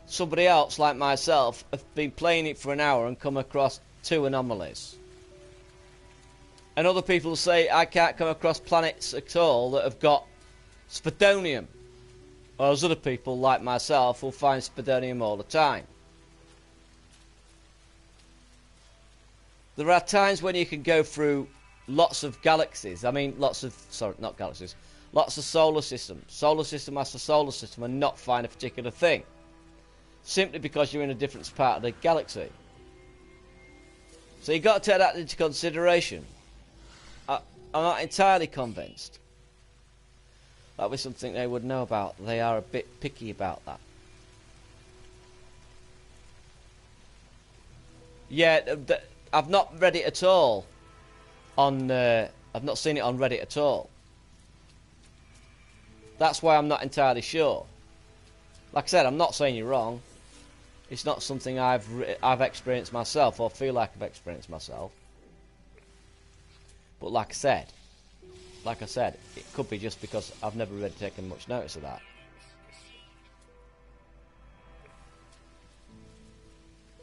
somebody else like myself have been playing it for an hour and come across 2 anomalies. And other people say I can't come across planets at all that have got spadonium. Whereas other people like myself will find spadonium all the time. There are times when you can go through lots of galaxies. I mean, lots of... Sorry, not galaxies. Lots of solar systems. Solar system after solar system and not find a particular thing. Simply because you're in a different part of the galaxy. So you've got to take that into consideration. I'm not entirely convinced. That was something they would know about. They are a bit picky about that. Yeah, I've not read it at all. I've not seen it on Reddit at all. That's why I'm not entirely sure. Like I said, I'm not saying you're wrong. It's not something I've experienced myself or feel like I've experienced myself. But like I said, it could be just because I've never really taken much notice of that.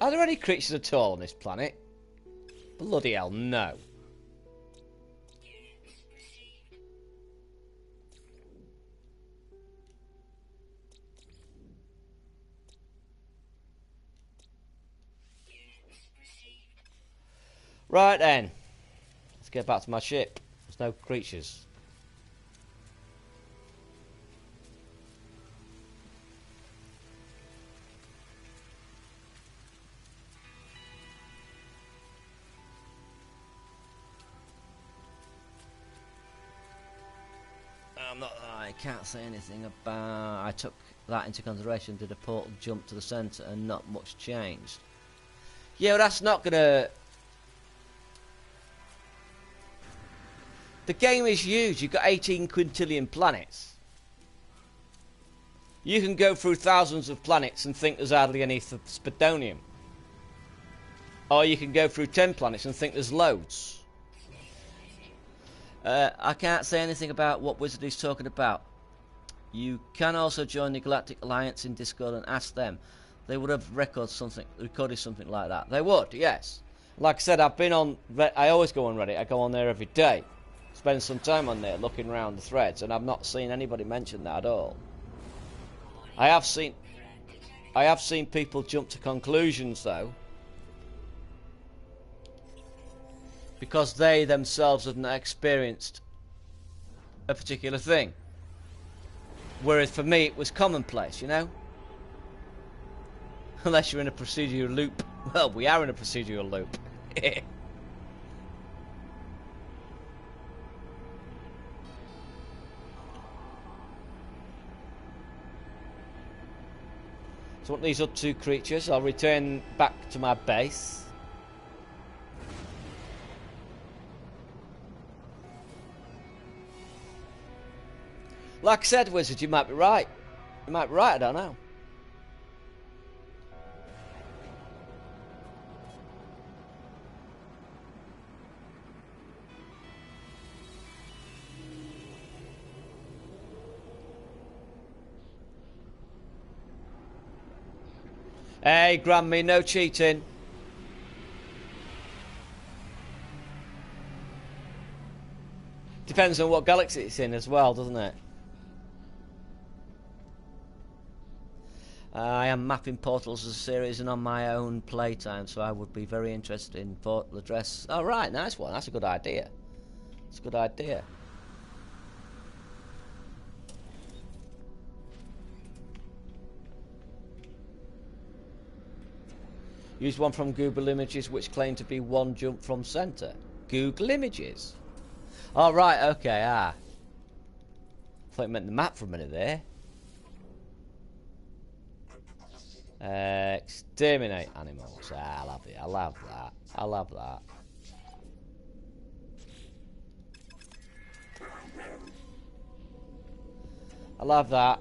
Are there any creatures at all on this planet? Bloody hell, no. Right then. Let's get back to my ship. There's no creatures. I can't say anything about... I took that into consideration. Did a portal jump to the centre and not much changed? Yeah, well, that's not gonna... The game is huge. You've got 18 quintillion planets. You can go through thousands of planets and think there's hardly any spadonium. Or you can go through 10 planets and think there's loads. I can't say anything about what Wizard is talking about. You can also join the Galactic Alliance in Discord and ask them. They would have recorded something like that. They would, yes. Like I said, I've been on... I always go on Reddit. I go on there every day. Spend some time on there looking around the threads, and I've not seen anybody mention that at all. I have seen people jump to conclusions though, because they themselves have not experienced a particular thing. Whereas for me it was commonplace, you know? Unless you're in a procedural loop. Well, we are in a procedural loop. So what these other 2 creatures, I'll return back to my base. Like I said, Wizard, you might be right. You might be right, I don't know. Hey, Grammy, no cheating. Depends on what galaxy it's in as well, doesn't it? I am mapping Portals as a series and on my own playtime, so I would be very interested in Portal Address. Oh, right, nice one. That's a good idea. It's a good idea. Use one from Google Images which claim to be one jump from centre. Google Images? Oh, right, okay, I thought you meant the map for a minute there. Exterminate animals. I'll have it. I'll have that. I'll have that. I'll have that.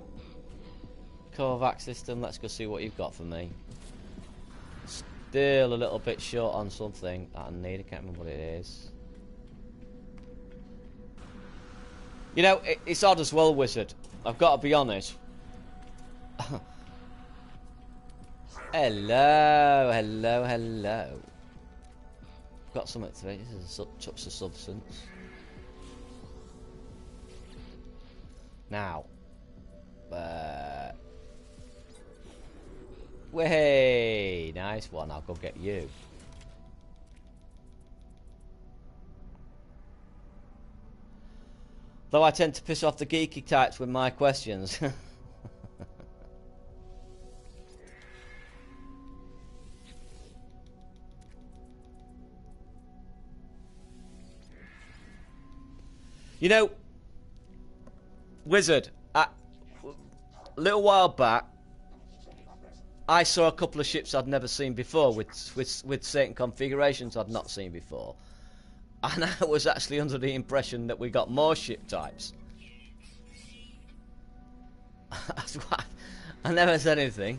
Kovac system. Let's go see what you've got for me. Still a little bit short on something that I need. I can't remember what it is. You know, it's odd as well, Wizard. I've got to be honest. Hello, hello, hello. Got something to eat. This is a touch of substance. Now. Way, nice one. I'll go get you. Though I tend to piss off the geeky types with my questions. You know, Wizard, a little while back, I saw a couple of ships I'd never seen before with certain configurations I'd not seen before. And I was actually under the impression that we got more ship types. I never said anything.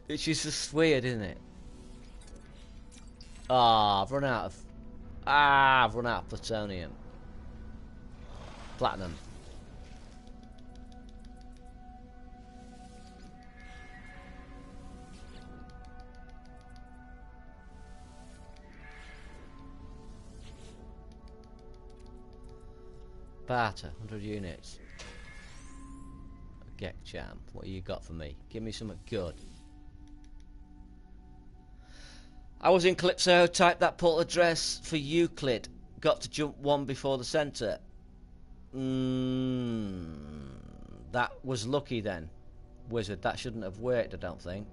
Which is just weird, isn't it? Ah, I've run out of plutonium. Platinum. Barter, 100 units. Get jam. What you got for me? Give me something good. I was in Calypso, typed that portal address for Euclid. Got to jump one before the centre. That was lucky then, Wizard. That shouldn't have worked, I don't think.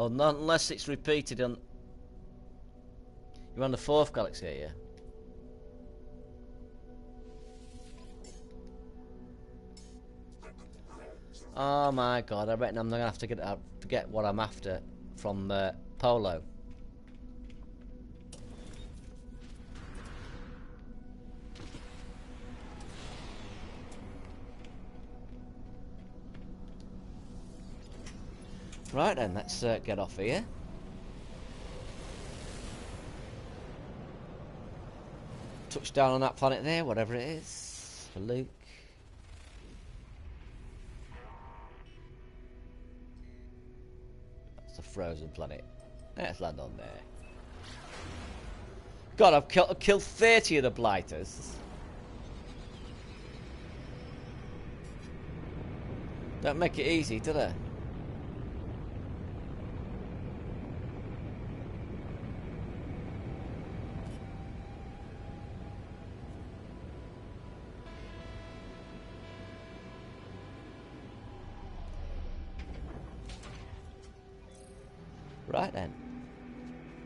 Oh, not unless it's repeated on... You're on the 4th galaxy, are you? Oh my god, I reckon I'm going to have to get what I'm after from Polo. Right then, let's get off here. Touch down on that planet there, whatever it is, for Luke. That's a frozen planet. Let's land on there. God, I've killed 30 of the blighters. Don't make it easy, do they? Right then.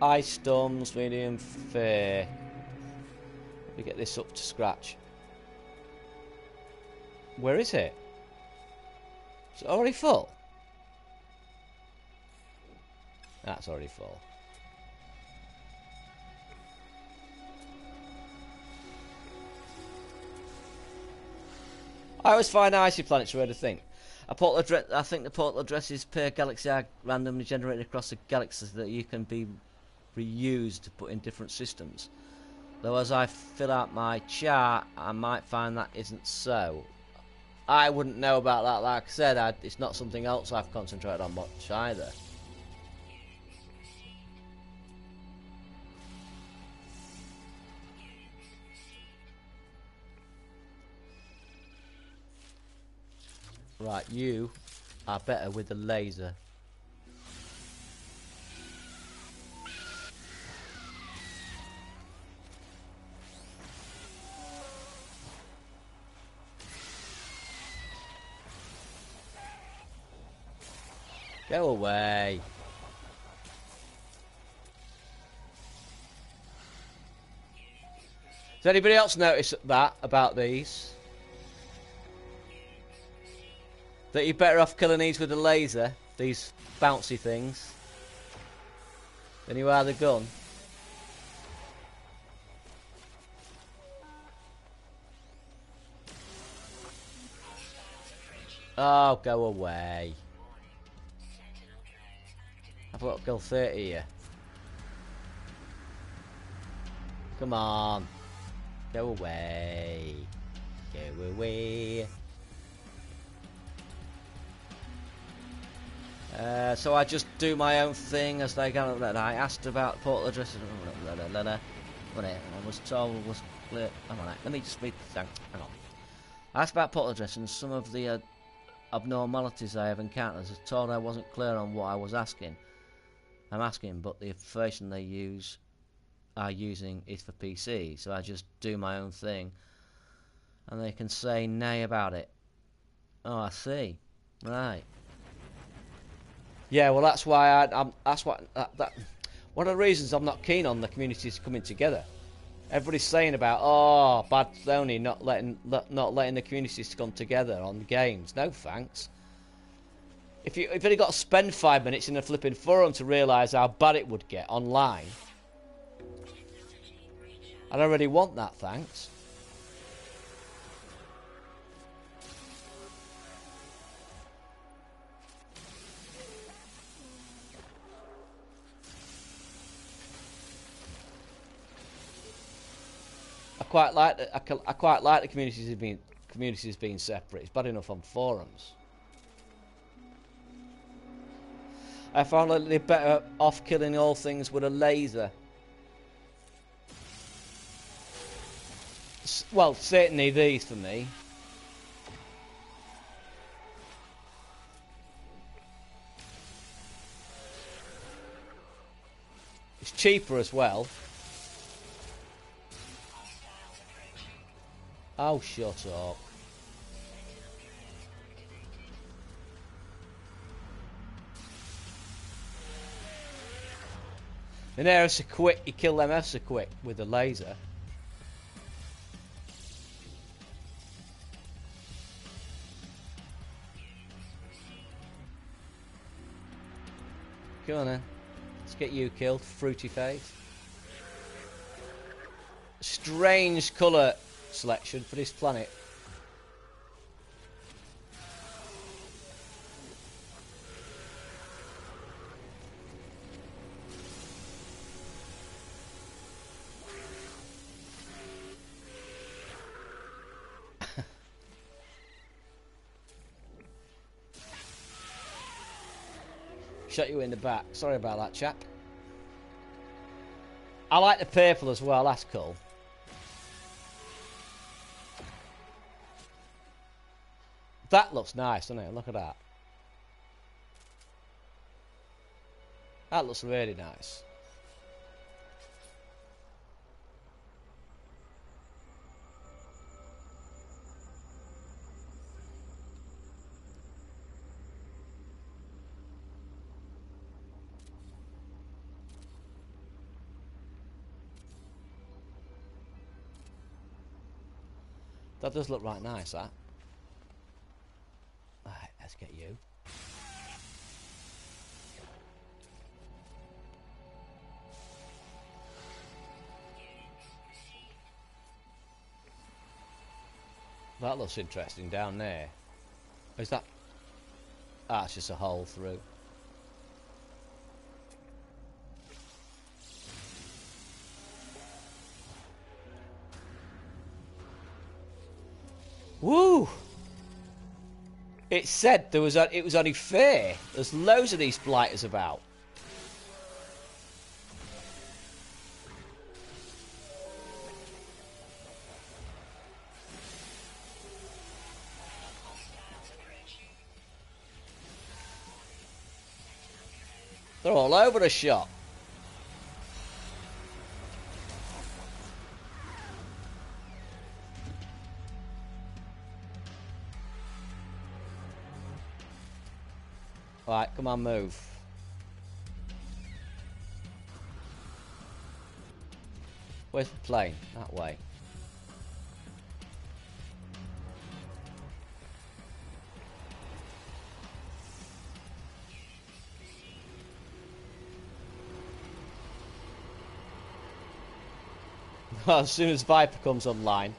Ice storms, medium fair. Let me get this up to scratch. Where is it? Is it already full? That's already full. I always find icy planets weird to think. A portal address, I think the portal addresses per galaxy are randomly generated across the galaxies that you can be reused to put in different systems. Though as I fill out my chart, I might find that isn't so. I wouldn't know about that. Like I said, it's not something else I've concentrated on much either. Right, you are better with the laser. Go away. Does anybody else notice that about these? That you're better off killing these with a laser, these bouncy things, than you are the gun? Oh, go away. I've got to kill 30 here. Come on. Go away. Go away. So I just do my own thing as they go. I asked about portal address. What I was told was clear. Hang on, let me just read the thing. Hang on. I asked about portal address and some of the abnormalities I have encountered. I was told I wasn't clear on what I was asking. I'm asking, but the information they are using is for PC. So I just do my own thing, and they can say nay about it. Oh, I see. Right. Yeah, well, that's why that's what one of the reasons I'm not keen on the communities coming together. Everybody's saying about bad Sony not letting the communities come together on games. No thanks. If you've only got to spend 5 minutes in a flipping forum to realise how bad it would get online, I don't really want that. Thanks. I quite like the communities being separate. It's bad enough on forums. I found that they're better off killing all things with a laser. Well, certainly these for me. It's cheaper as well. Oh, shut up. And they're so quick, you kill them so quick with the laser. Come on then. Let's get you killed, fruity face. Strange colour selection for this planet. Shot you in the back. Sorry about that, chap. I like the purple as well. That's cool. That looks nice, doesn't it? Look at that. That looks really nice. That does look right nice, that. Alright, let's get you. That looks interesting down there. Is that... Ah, it's just a hole through. Woo! It said there was it was only fair. There's loads of these blighters about. They're all over the shop. Right, come on, move. Where's the plane? That way. Well, as soon as Viper comes online,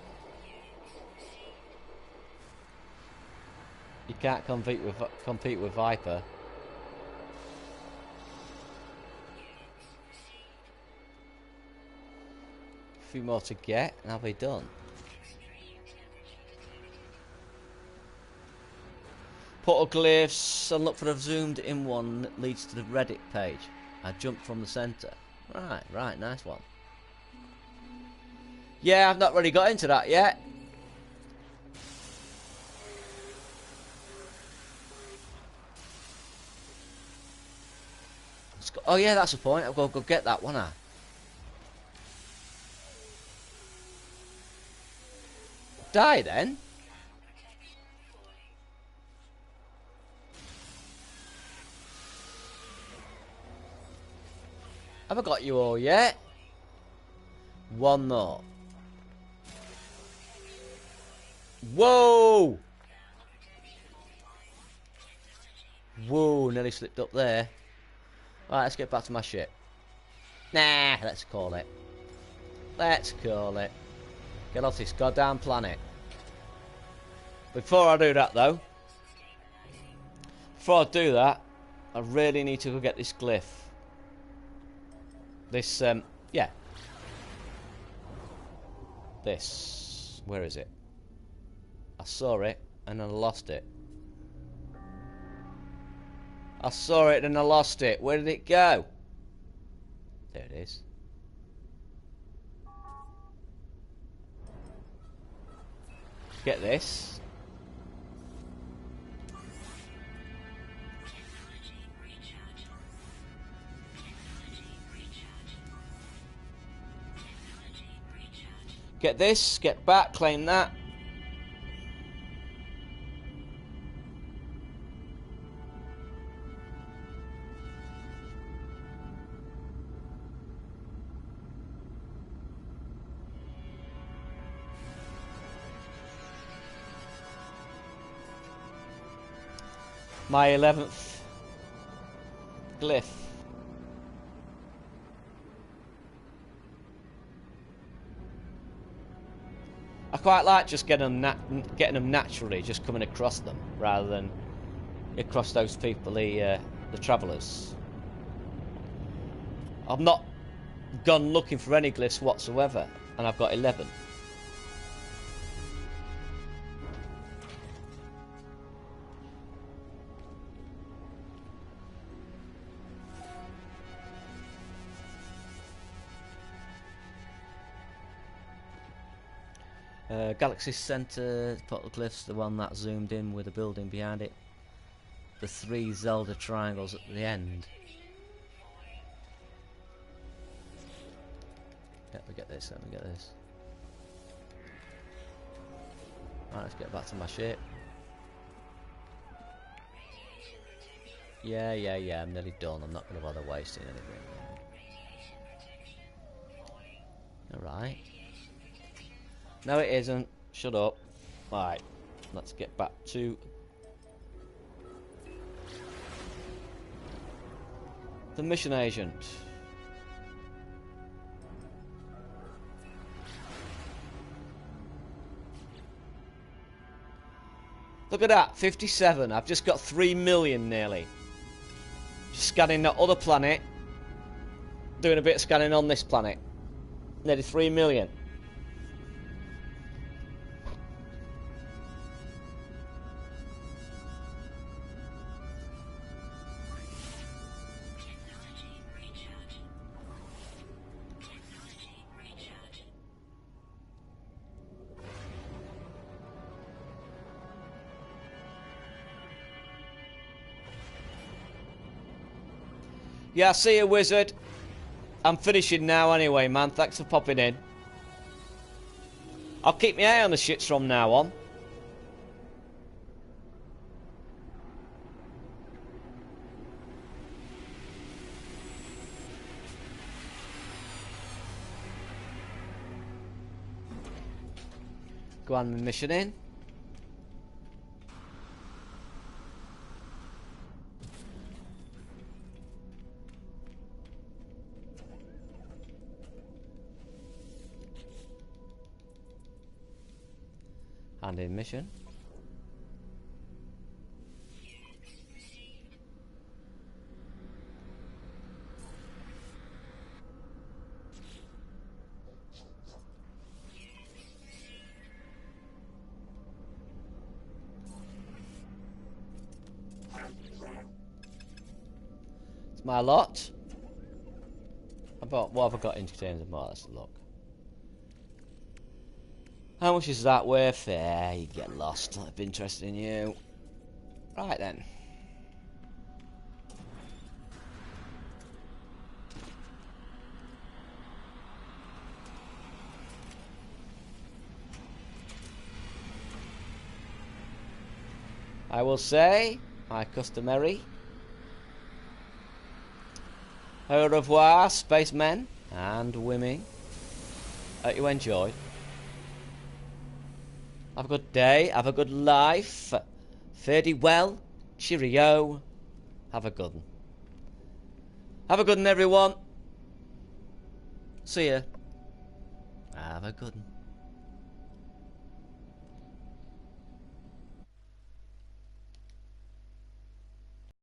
you can't compete with Viper. A few more to get, and I'll be done. Portal glyphs, and look for the zoomed in one that leads to the Reddit page. I jumped from the centre. Right, nice one. Yeah, I've not really got into that yet. Oh yeah, that's the point. I've got to go get that, won't I? Die then. Have I got you all yet? One more. Whoa! Whoa, nearly slipped up there. Right, let's get back to my ship. Nah, let's call it. Let's call it. Get off this goddamn planet. Before I do that, though, I really need to go get this glyph. This, yeah. This. Where is it? I saw it, and then I lost it. I saw it, and I lost it. Where did it go? There it is. Get this. Get this, get back, claim that. My 11th glyph. I quite like just getting them naturally, just coming across them, rather than across those people, the travellers. I've not gone looking for any glyphs whatsoever, and I've got 11. Galaxy Centre, portal glyphs, the one that zoomed in with a building behind it. The 3 Zelda triangles at the end. Let me get this, let me get this. Right, let's get back to my ship. Yeah, I'm nearly done. I'm not going to bother wasting anything. Alright. No, it isn't. Shut up. Right, let's get back to the mission agent. Look at that, 57. I've just got 3 million nearly. Just scanning that other planet. Doing a bit of scanning on this planet. Nearly 3 million. Yeah, see you, wizard. I'm finishing now anyway, man. Thanks for popping in. I'll keep my eye on the shits from now on. Go on the mission in. And in mission. It's my lot. What have I got in terms of more? Let's look. How much is that worth? Yeah, you get lost. I'd be interested in you. Right then. I will say, my customary, au revoir, spacemen and women. Hope you enjoyed. Have a good day, have a good life. Fare thee well, cheerio. Have a good one. Have a good one, everyone. See ya. Have a good one.